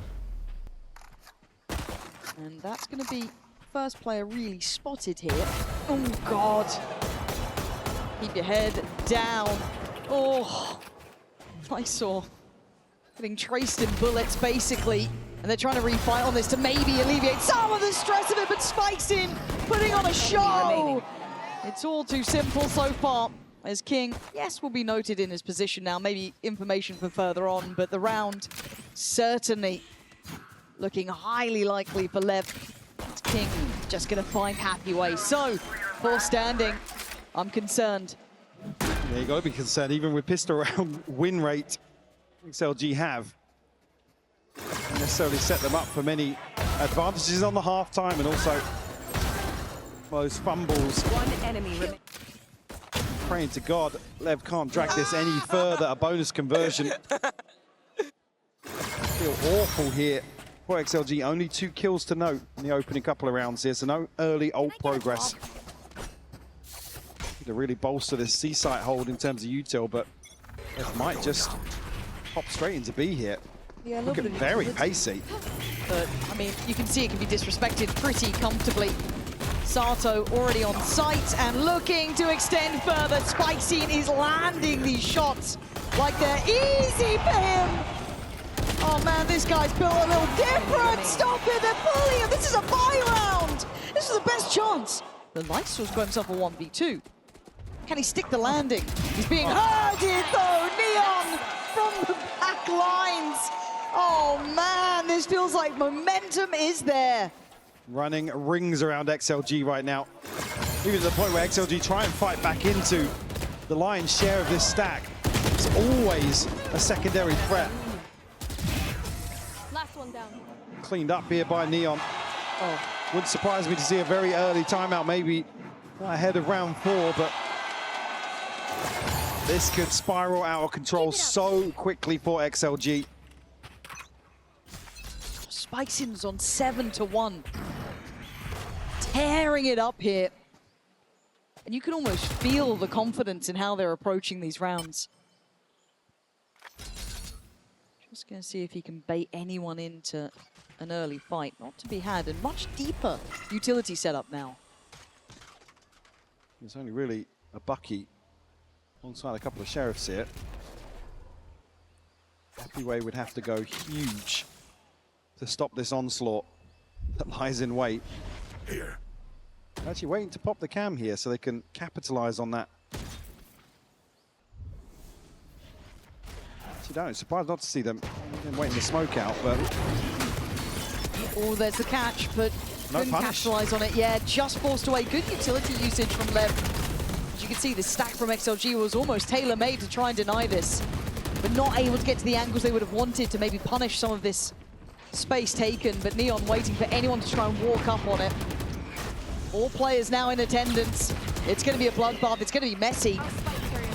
And that's going to be first player really spotted here. Oh, God. Keep your head down. Oh, I saw getting traced in bullets, basically. And they're trying to refight on this to maybe alleviate some of the stress of it, but Spikesin putting on a show. It's all too simple so far. As King, yes, will be noted in his position now. Maybe information for further on, but the round certainly looking highly likely for LEV. King just going to find Happyway. So, 4 standing. I'm concerned. Yeah, you got to be concerned, even with pistol round win rate XLG have. Not necessarily set them up for many advantages on the halftime, and also those fumbles. One enemy. praying to God Lev can't drag this any further. A bonus conversion. Feel awful here for XLG. Only 2 kills to note in the opening couple of rounds here, so no early ult progress. To really bolster this C-site hold in terms of util, but it might just pop straight into B here. Yeah, looking very pacey. But, I mean, you can see it can be disrespected pretty comfortably. Sato already on site and looking to extend further. Spikescene is landing these shots like they're easy for him. Oh man, this guy's built a little different. Stop it, they're bullying. This is a buy round. This is the best chance. The Lightsource got himself a 1v2. Can he stick the landing? He's being herded though. Neon from the back lines. Oh man, this feels like momentum is there. Running rings around XLG right now. Even to the point where XLG try and fight back into the lion's share of this stack. It's always a secondary threat. Last one down. Cleaned up here by Neon. Oh, wouldn't surprise me to see a very early timeout, maybe ahead of round 4, but this could spiral out of control so quickly for XLG. Spikescene's on 7-1. Tearing it up here. And you can almost feel the confidence in how they're approaching these rounds. Just going to see if he can bait anyone into an early fight. Not to be had, and much deeper utility setup now. There's only really a Bucky alongside a couple of Sheriffs here. Happyway would have to go huge to stop this onslaught that lies in wait. Here. Actually waiting to pop the cam here so they can capitalize on that. Actually, don't. Surprised not to see them. Been waiting to smoke out, but Oh, there's the catch, but no couldn't punish. capitalize on it. Yeah, just forced away. Good utility usage from Lev. As you can see, the stack from XLG was almost tailor-made to try and deny this, but not able to get to the angles they would have wanted to maybe punish some of this space taken. But Neon waiting for anyone to try and walk up on it. All players now in attendance. It's going to be a bloodbath. It's going to be messy.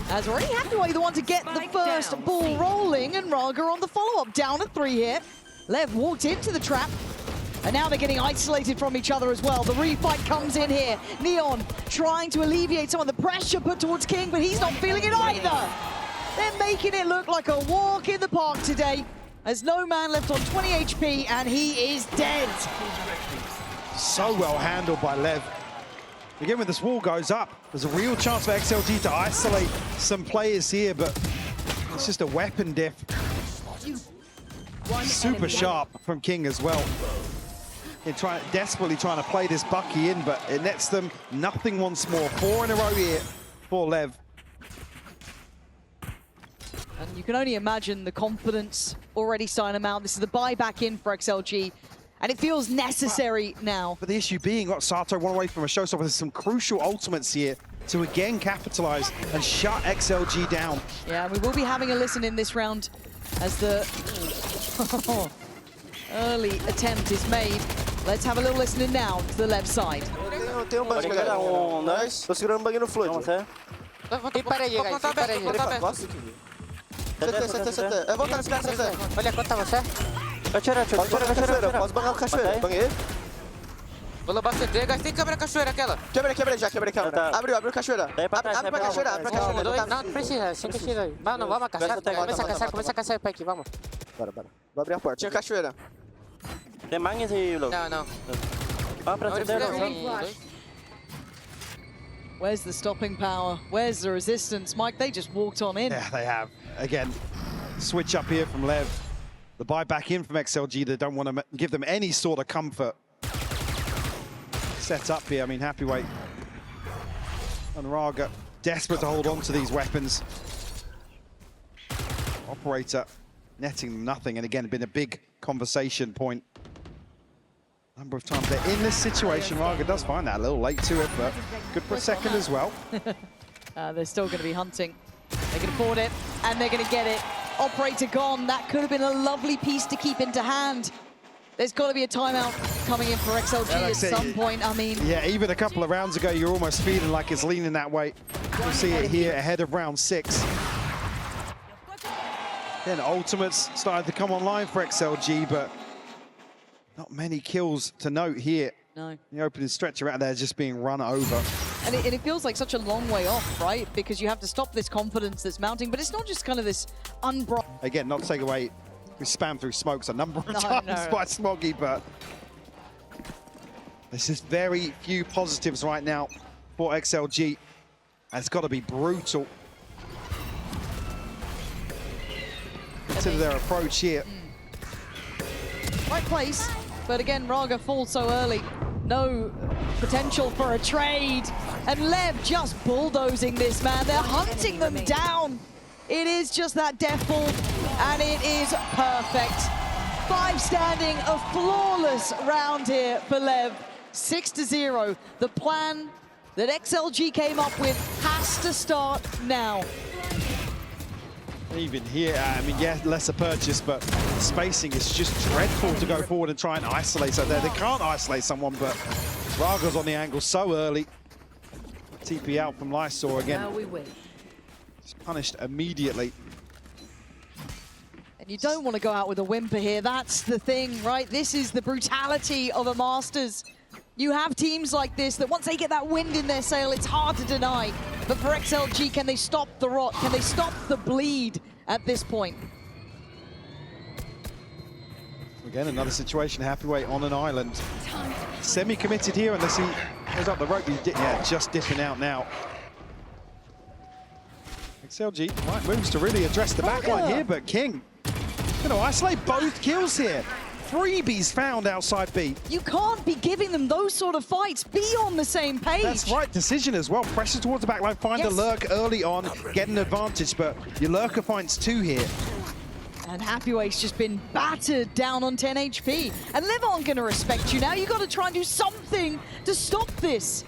As already Hathaway the one to get the first ball rolling, and Raga on the follow-up. Down to 3 here. Lev walked into the trap, and now they're getting isolated from each other as well. The refight comes in here. Neon trying to alleviate some of the pressure put towards King, but he's not feeling it either. They're making it look like a walk in the park today, as no man left on 20 HP, and he is dead. so well handled by Lev. Again, when this wall goes up, there's a real chance for XLG to isolate some players here, but it's just a weapon diff. Super sharp from King as well. They're desperately trying to play this Bucky in, but it nets them nothing once more. 4 in a row here for Lev. And you can only imagine the confidence already starting them out. This is the buyback in for XLG, and it feels necessary now. But the issue being, got Sato one away from a showstopper. There's some crucial ultimates here to again capitalize and shut XLG down. Yeah, we will be having a listen in this round as the early attempt is made. Let's have a little listen in now to the left side. Tem um bug, galera. Nice. Tô segurando o bug no flood. Tem parede, guys. Tem parede. Nossa, que... CT. É voltar nesse cara, CT. Olha, conta você. Atira. Posso bangar o cachoeira. Banguei. Vou levar CT, guys. Tem câmera cachoeira aquela. Quebrei já. Abriu a cachoeira. Abre pra cachoeira. Não, não precisa, sem precisa. Não, vamos caçar. Começa a caçar aqui, vamos. Bora. Vou abrir a porta. Tinha cachoeira. Tem Magnus e Low. Não. Ó, pra cima dela. Where's the stopping power? Where's the resistance? Mike, they just walked on in. Yeah, they have. Again, switch up here from Lev. The buy back in from XLG. They don't want to give them any sort of comfort. Set up here. I mean, Happyway and Raga desperate to hold on to these weapons. Operator netting them nothing, and again, been a big conversation point. Number of times they're in this situation. Raga does find that a little late to it, but good for a second as well. They're still going to be hunting. They can afford it, and they're going to get it. Operator gone. That could have been a lovely piece to keep into hand. There's got to be a timeout coming in for XLG at some point. I mean, yeah, even a couple of rounds ago, you're almost feeling like it's leaning that way. We'll see it here ahead of round 6. Then ultimates started to come online for XLG, but not many kills to note here. no. The opening stretch around there just being run over. And it feels like such a long way off, right? Because you have to stop this confidence that's mounting, but it's not just kind of this Again, not to take away, we spam through smokes a number of times no. by Smoggy, but there's just very few positives right now for XLG. And it's got to be brutal. Consider their approach here. right place. But again, Raga falls so early. No potential for a trade. And LEV just bulldozing this, man. They're hunting them down. It is just that death ball, and it is perfect. 5 standing, a flawless round here for LEV. 6-0. The plan that XLG came up with has to start now. Even here, I mean, yeah, lesser purchase, but spacing is just dreadful to go forward and try and isolate. So they can't isolate someone, but Raga's on the angle so early. TP out from Lysor again. Now we win. He's punished immediately. And you don't want to go out with a whimper here. That's the thing, right? This is the brutality of a Masters. You have teams like this that once they get that wind in their sail, it's hard to deny. But for XLG, can they stop the rot? Can they stop the bleed at this point? Again, another situation, Happyway on an island. Semi-committed here unless he goes up the rope. Yeah, just dipping out now. XLG right, moves to really address the backline here, but King going to isolate both kills here. Freebies found outside B. You can't be giving them those sort of fights. Be on the same page. That's right decision as well. Pressure towards the backline, find a lurk early on, get an advantage, but your lurker finds 2 here. And Happyway's just been battered down on 10 HP. And LEV aren't going to respect you now. You've got to try and do something to stop this.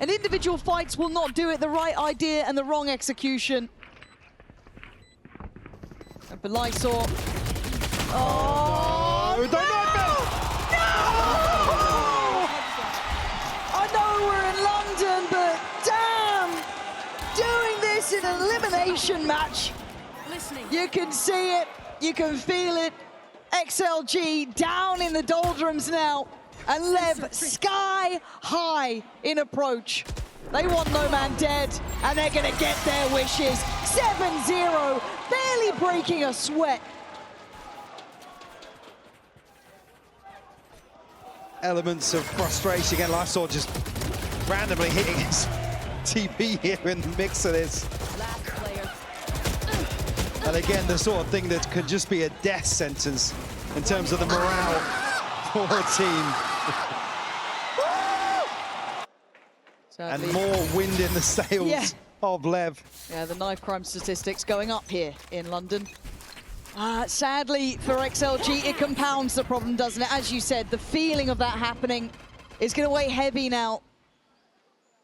And individual fights will not do it. The right idea and the wrong execution. And for Lysor. Oh, don't knock them! No! I know we're in London, but damn! Doing this in an elimination match. Listening. You can see it, you can feel it. XLG down in the doldrums now. And LEV sky high in approach. They want no man dead, and they're gonna get their wishes. 7-0, barely breaking a sweat. Elements of frustration. Again, Lysor just randomly hitting his TP here in the mix of this. Last player. And again, the sort of thing that could just be a death sentence in terms of the morale for a team. And more wind in the sails of LEV. Yeah, the knife crime statistics going up here in London. Sadly for XLG, it compounds the problem, doesn't it? As you said, the feeling of that happening is going to weigh heavy now.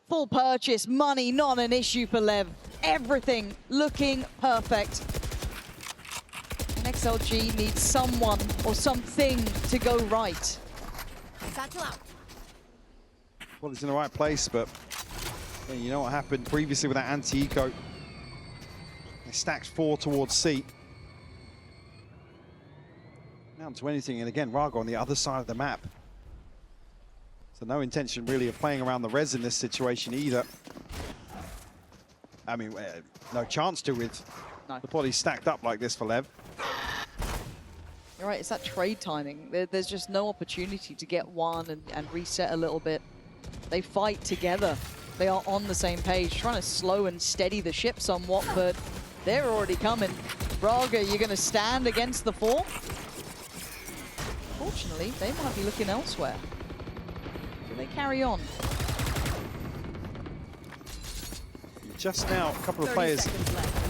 Full purchase, money, not an issue for LEV. Everything looking perfect. And XLG needs someone or something to go right. Satchel out. Well, it's in the right place, but yeah, you know what happened previously with that anti-eco. They stacked 4 towards C. Down to anything, and again, Raga on the other side of the map. So no intention really of playing around the res in this situation either. I mean, no chance to with the bodies stacked up like this for LEV. You're right, it's that trade timing. There's just no opportunity to get one and reset a little bit. They fight together. They are on the same page, trying to slow and steady the ship somewhat, but they're already coming. Raga, you're going to stand against the 4? Fortunately, they might be looking elsewhere. Do they carry on? Just now, a couple of players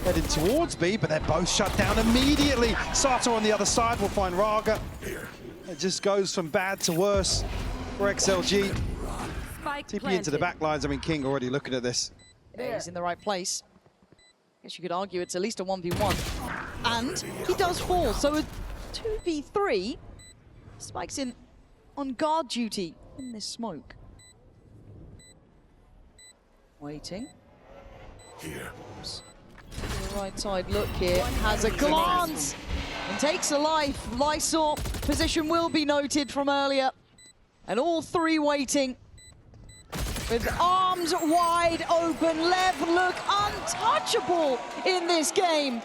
heading towards B, but they're both shut down immediately. Sato on the other side will find Raga. It just goes from bad to worse for XLG. TP into the back lines. I mean, King already looking at this. Yeah, he's in the right place. Guess you could argue it's at least a 1v1. And he does fall, so a 2v3 Spike's in on guard duty in this smoke. Waiting. Here. The right side look here, has a glance and takes a life. Lysor position will be noted from earlier. And all three waiting with arms wide open. Lev look untouchable in this game.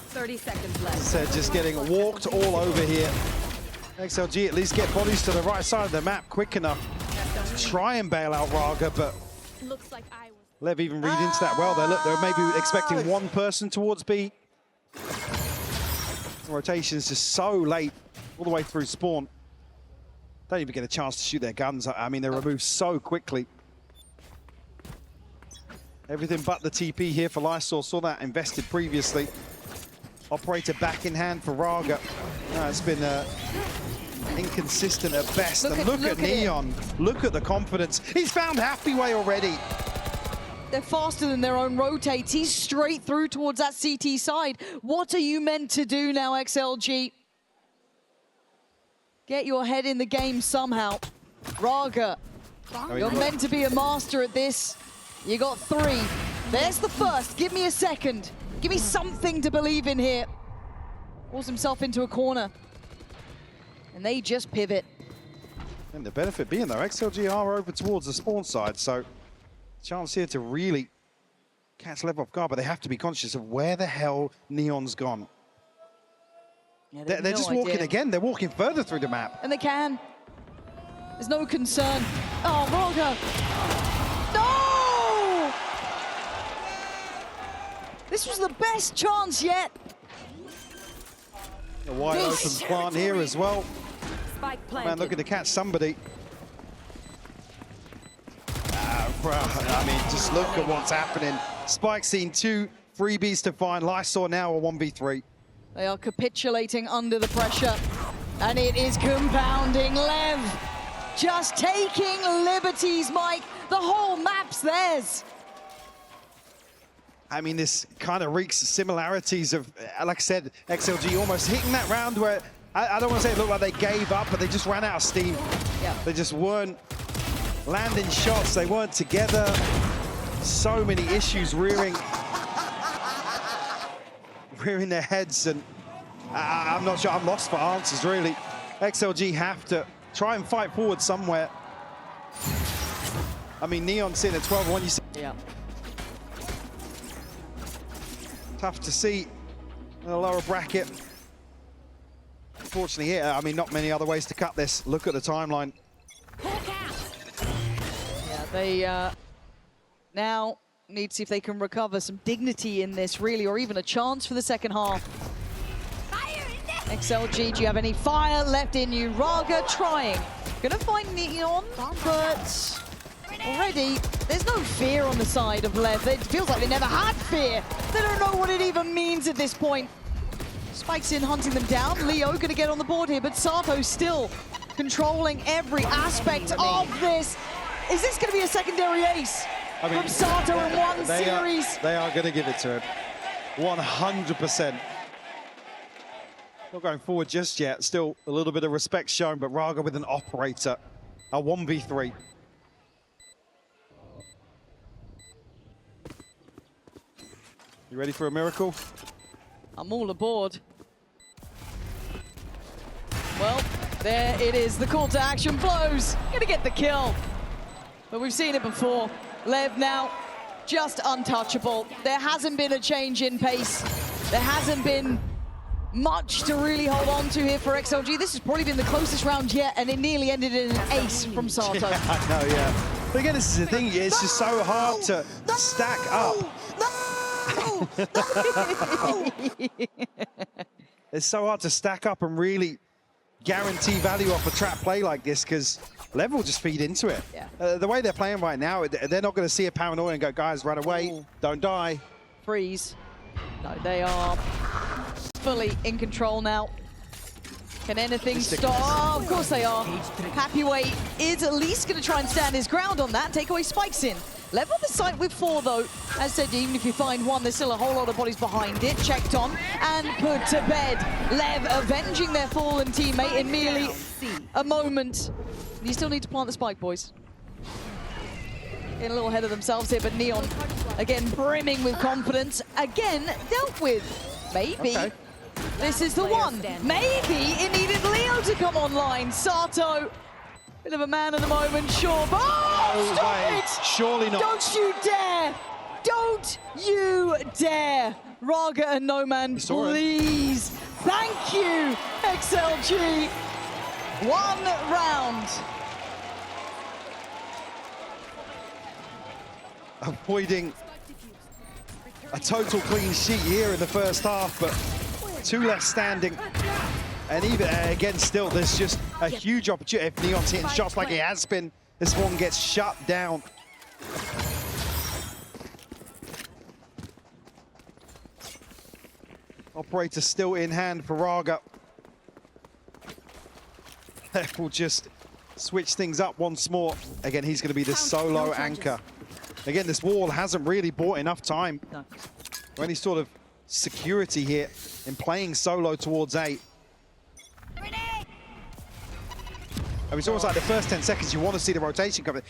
30 seconds left. So just getting walked all over here. XLG at least get bodies to the right side of the map quick enough to try and bail out Raga, but Looks like I was. Lev even read into that well there. Look, they're maybe expecting one person towards B. The rotation's just so late, all the way through spawn. Don't even get a chance to shoot their guns. I mean, they're removed so quickly. Everything but the TP here for Lysor. Saw that invested previously. Operator back in hand for Raga. It's been inconsistent at best. Look at Neon. Look at the confidence. He's found Happy Way already. They're faster than their own rotates. He's straight through towards that CT side. What are you meant to do now, XLG? Get your head in the game somehow. Raga, you're meant to be a master at this. You got 3. There's the first. Give me a second. Give me something to believe in here. Force himself into a corner. And they just pivot. And the benefit being, though, XLG are over towards the spawn side, so chance here to really catch Lev off guard, but they have to be conscious of where the hell Neon's gone. Yeah, they're just walking again. They're walking further through the map. And they can. There's no concern. Oh, Raga. No! This was the best chance yet. A wide open plant here as well. Spike planted. Man looking to catch somebody. I mean, just look at what's happening. Spike seen 2 freebies to find. Lysor now a 1v3. They are capitulating under the pressure. And it is compounding. Lev just taking liberties, Mike. The whole map's theirs. I mean, this kind of reeks similarities of, like I said, XLG almost hitting that round where, I don't want to say it looked like they gave up, but they just ran out of steam. Yeah. They just weren't landing shots. They weren't together. So many issues rearing their heads, and I'm not sure. I'm lost for answers, really. XLG have to try and fight forward somewhere. I mean, Neon sitting at 12-1. You see, Yeah. tough to see in a lower bracket. Unfortunately here, I mean, not many other ways to cut this. Look at the timeline. Yeah, they now need to see if they can recover some dignity in this, really, or even a chance for the second half. XLG, do you have any fire left in you? Raga trying. Gonna find Neon, but already there's no fear on the side of Lev. It feels like they never had fear. They don't know what it even means at this point. Spike's in, hunting them down. Leo gonna get on the board here, but Sato still controlling every aspect of this. Is this gonna be a secondary ace from Sato in one series? They are gonna give it to him. 100%. Not going forward just yet. Still a little bit of respect shown, but Raga with an operator. A 1v3. You ready for a miracle? I'm all aboard. Well, there it is. The call to action blows. Gonna get the kill. But we've seen it before. Lev now just untouchable. There hasn't been a change in pace. There hasn't been much to really hold on to here for XLG. This has probably been the closest round yet, and it nearly ended in an ace from Sato. Yeah, I know, yeah. But again, this is the thing. It's just so hard to stack up. It's so hard to stack up and really guarantee value off a trap play like this, because Lev will just feed into it. Yeah. The way they're playing right now, they're not going to see a paranoia and go, guys, run away, don't die. Freeze. No, they are fully in control now. Can anything stop? Oh, of course they are. Happy Way is at least going to try and stand his ground on that. Take away Spike's in. LEV on the site with 4 though. As said, even if you find 1, there's still a whole lot of bodies behind it. Checked on and put to bed. LEV avenging their fallen teammate in merely a moment. You still need to plant the spike, boys. Getting a little ahead of themselves here, but Neon, again, brimming with confidence. Again, dealt with. Maybe. Okay. This is the one. Maybe it needed Leo to come online. Sato, bit of a man at the moment, sure. But oh, stop way. it! Surely not. Don't you dare! Don't you dare! Raga and Noman, please. Thank you, XLG. 1 round. Avoiding a total clean sheet here in the first half, but 2 left standing. And even, again, still, there's just a huge opportunity. If Neon's hitting shots like he has been, this one gets shut down. Operator still in hand for Raga. That will just switch things up once more. Again, he's going to be the solo anchor. Again, this wall hasn't really bought enough time for any sort of security here in playing solo towards A. I mean, it's almost like the first 10 seconds you want to see the rotation coming.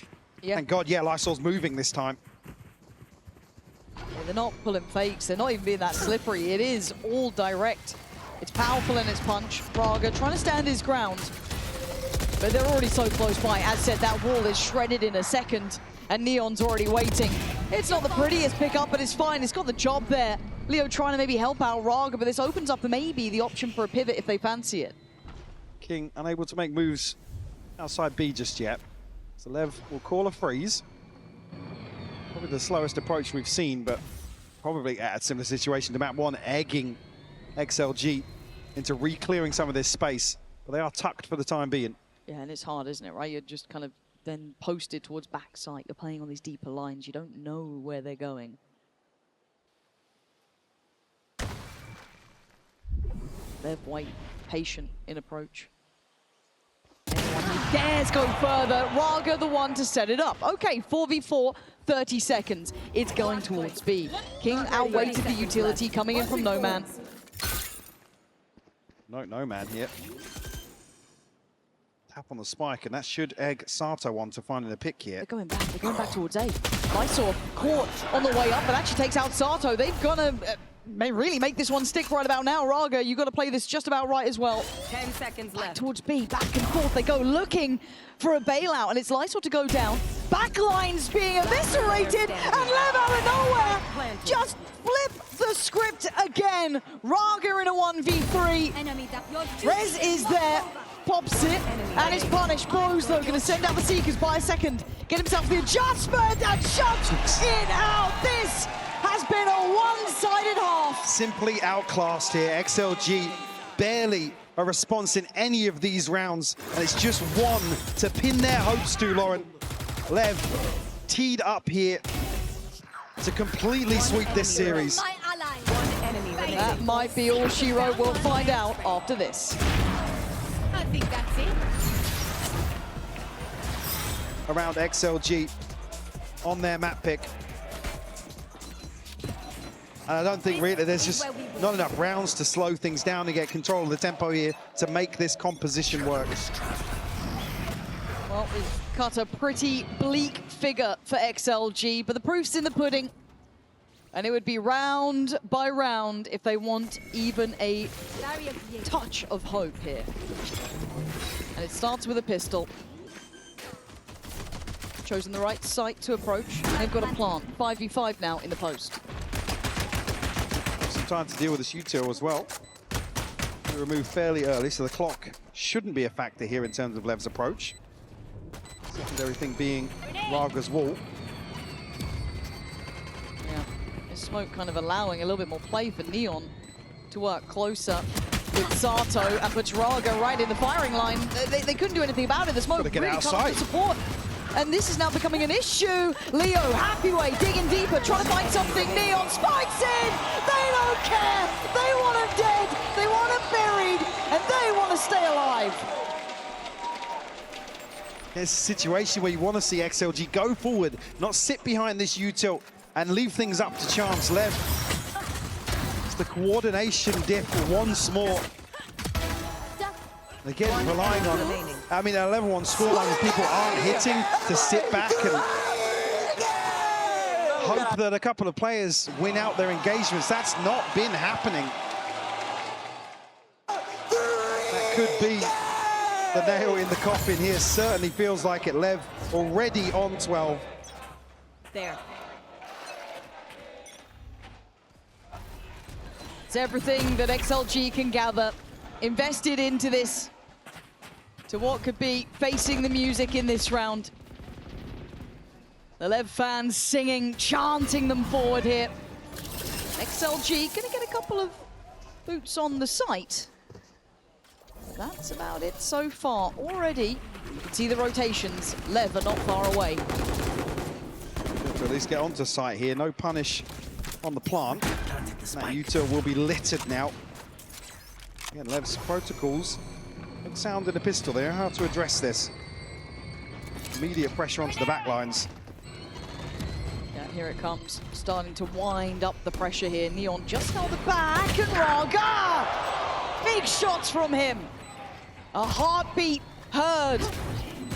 Yeah. Thank God, yeah, Lysol's moving this time. Yeah, they're not pulling fakes. They're not even being that slippery. It is all direct. It's powerful in its punch. Raga trying to stand his ground, but they're already so close by. As said, that wall is shredded in a second, and Neon's already waiting. It's not the prettiest pickup, but it's fine. It's got the job there. Leo trying to maybe help out Raga, but this opens up maybe the option for a pivot if they fancy it. King unable to make moves outside B just yet. So LEV will call a freeze. Probably the slowest approach we've seen, but probably at a similar situation to map 1, egging XLG into re-clearing some of this space. But they are tucked for the time being. Yeah, and it's hard, isn't it, right? You're just kind of then posted towards backside. You're playing on these deeper lines. You don't know where they're going. LEV White, patient in approach. Anyone who dares go further, Raga the one to set it up. Okay, 4v4, 30 seconds. It's going towards B. King outweighted the utility coming in from Noman. No man here. Tap on the spike, and that should egg Sato on to finding a pick here. They're going back towards A. Lysol caught on the way up, but actually takes out Sato. They've got to may really make this one stick right about now. Raga, you've got to play this just about right as well. 10 seconds left. Towards B, back and forth they go, looking for a bailout, and it's Lysol to go down. Backline's being eviscerated, and LEV out of nowhere just flip the script again. Raga in a 1v3. Rez is there, pops it, and it's punished. Bros, though, going to send out the Seekers by a second. Get himself the adjustment, and shots in, out. This has been a one-sided half. Simply outclassed here. XLG barely a response in any of these rounds, and it's just one to pin their hopes to, Lauren. LEV teed up here to completely sweep this series. That might be all she wrote. We'll find out after this. I think that's it. Around XLG on their map pick. And I don't think really there's just not enough rounds to slow things down and get control of the tempo here to make this composition work. Well, we've cut a pretty bleak figure for XLG, but the proof's in the pudding. And it would be round by round if they want even a touch of hope here. And it starts with a pistol. Chosen the right site to approach. They've got a plant. 5v5 now in the post. Some time to deal with this util as well. Removed fairly early, so the clock shouldn't be a factor here in terms of LEV's approach. Secondary thing being Raga's wall. Yeah, this smoke kind of allowing a little bit more play for Neon to work closer with Sato and puts Raga right in the firing line. They couldn't do anything about it. The smoke really comes to support. And this is now becoming an issue. Leo, happy way, digging deeper, trying to find something. Neon spikes in. They don't care. They want him dead. They want him buried. And they want to stay alive. It's a situation where you want to see XLG go forward, not sit behind this util and leave things up to chance. LEV, it's the coordination diff once more. Again, relying on, I mean, at a level 1 scoreline, people aren't hitting to sit back and hope that a couple of players win out their engagements. That's not been happening. That could be the nail in the coffin here. Certainly feels like it. LEV already on 12. There. It's everything that XLG can gather, invested into this, to what could be facing the music in this round. The LEV fans singing, chanting them forward here. XLG gonna get a couple of boots on the site. That's about it so far. Already, you can see the rotations. LEV are not far away. To at least get onto site here. No punish on the plant. That util will be littered now. Again, LEV's protocols look sound in a pistol there. How to address this? Immediate pressure onto the back lines. Yeah, here it comes. Starting to wind up the pressure here. Neon just held the back, and Raga! Big shots from him. A heartbeat heard,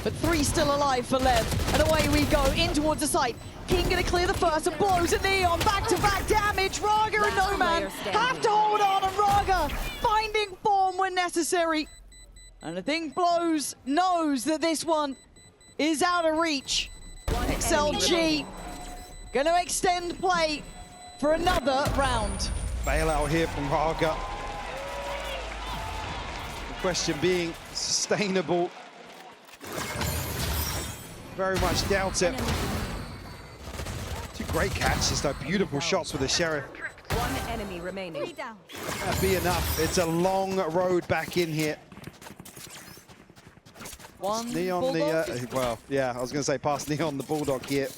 but 3 still alive for LEV. And away we go, in towards the site. King gonna clear the first and blows at Neon. Back-to-back damage. Raga and No Man have to hold on, and Raga finding form when necessary. And I think Blows knows that this one is out of reach. XLG gonna extend play for another round. Bailout here from Raga. The question being sustainable. Very much doubt it. 2 great catches though, beautiful shots with the Sheriff. 1 enemy remaining. That'd be enough. It's a long road back in here. One Neon, Bulldog. well, yeah, I was going to say past Neon, the Bulldog here.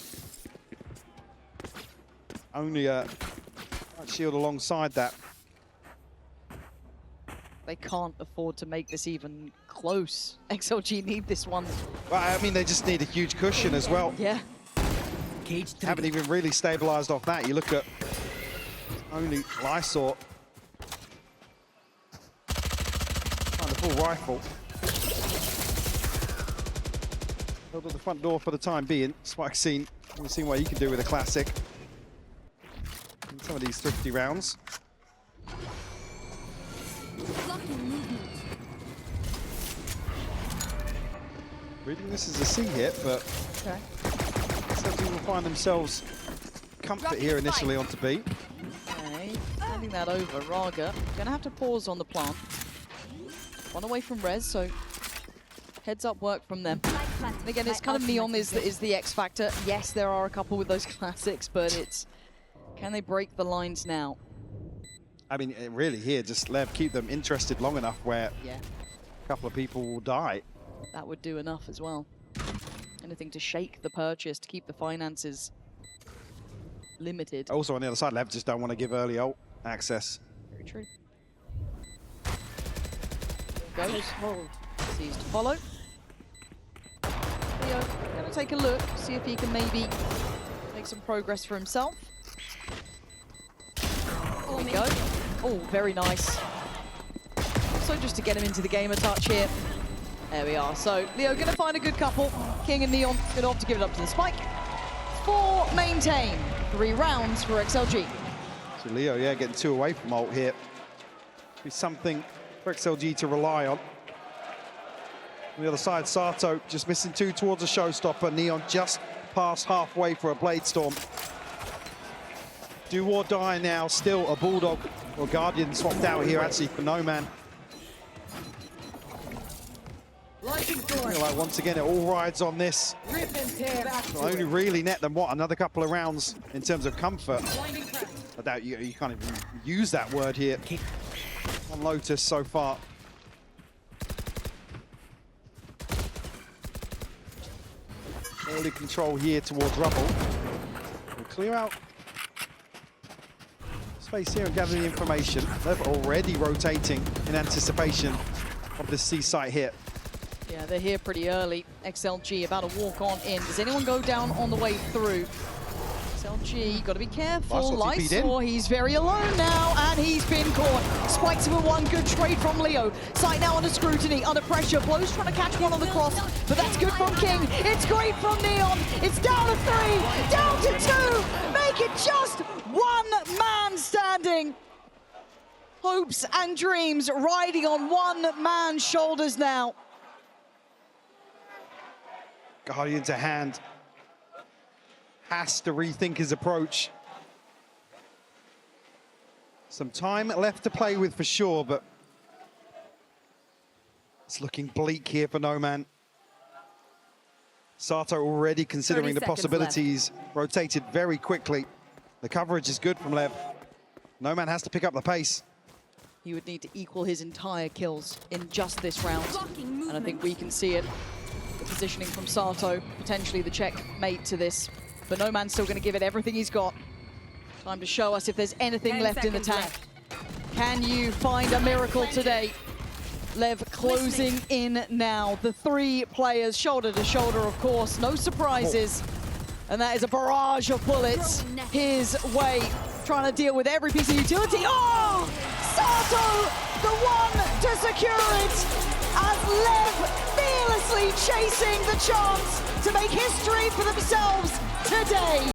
Only a shield alongside that. They can't afford to make this even close. XLG need this one. Well, I mean, they just need a huge cushion as well. Yeah. Haven't even really stabilized off that. You look at only Lysor. Find a full rifle. Held at the front door for the time being. Spike scene. We've seen what he can do with a classic. In some of these thrifty rounds. Reading this as a C hit, but Okay. XLG will find themselves comfort here initially onto B. Okay. Handing that over. Raga gonna have to pause on the plant. 1 away from Rez, so heads up work from them. And again, it's kind of Neon is the X factor. Yes, there are a couple with those classics, but it's can they break the lines now? I mean, really here, just LEV keep them interested long enough where Yeah, a couple of people will die. that would do enough as well. Anything to shake the purchase, to keep the finances limited. Also on the other side, LEV just don't want to give early ult access. Very true. Goes. Sees to follow. Leo gonna take a look, see if he can maybe make some progress for himself. There we go. Oh, very nice. So just to get him into the game a touch here. There we are. So Leo gonna find a good couple. King and Neon gonna opt to give it up to the Spike. 4 maintain. 3 rounds for XLG. So Leo, yeah, getting 2 away from ult here. Be something for XLG to rely on. On the other side, Sato just missing 2 towards a showstopper. Neon just past halfway for a Blade Storm. Do or die now, still a Bulldog or Guardian swapped out here actually for No Man. I feel like once again it all rides on this. Will only really net them, what, another couple of rounds in terms of comfort. I doubt you can't even use that word here on Lotus so far. Early control here towards Rubble. We'll clear out space here and gather the information. They're already rotating in anticipation of this C site hit. Yeah, they're here pretty early. XLG about to walk on in. Does anyone go down on the way through? XLG, got to be careful. Lysor, he's very alone now, and he's been caught. Spikes him with one, good trade from Leo. Sight now under scrutiny, under pressure. Blows trying to catch one on the cross, but that's good from King. It's great from Neon. It's down to 3, down to 2. Make it just one man standing. Hopes and dreams riding on one man's shoulders now. Guardian to hand. Has to rethink his approach. Some time left to play with for sure, but it's looking bleak here for Noman. Sato already considering the possibilities, rotated very quickly. The coverage is good from LEV. Noman has to pick up the pace. He would need to equal his entire kills in just this round, and I think we can see it. The positioning from Sato, potentially the checkmate to this. But Noman's still going to give it everything he's got. Time to show us if there's anything left in the tank. Can you find a miracle today? LEV closing in now. The 3 players, shoulder to shoulder, of course. No surprises. And that is a barrage of bullets his way. Trying to deal with every piece of utility. Oh! Sato, the one to secure it. As LEV fearlessly chasing the chance to make history for themselves today.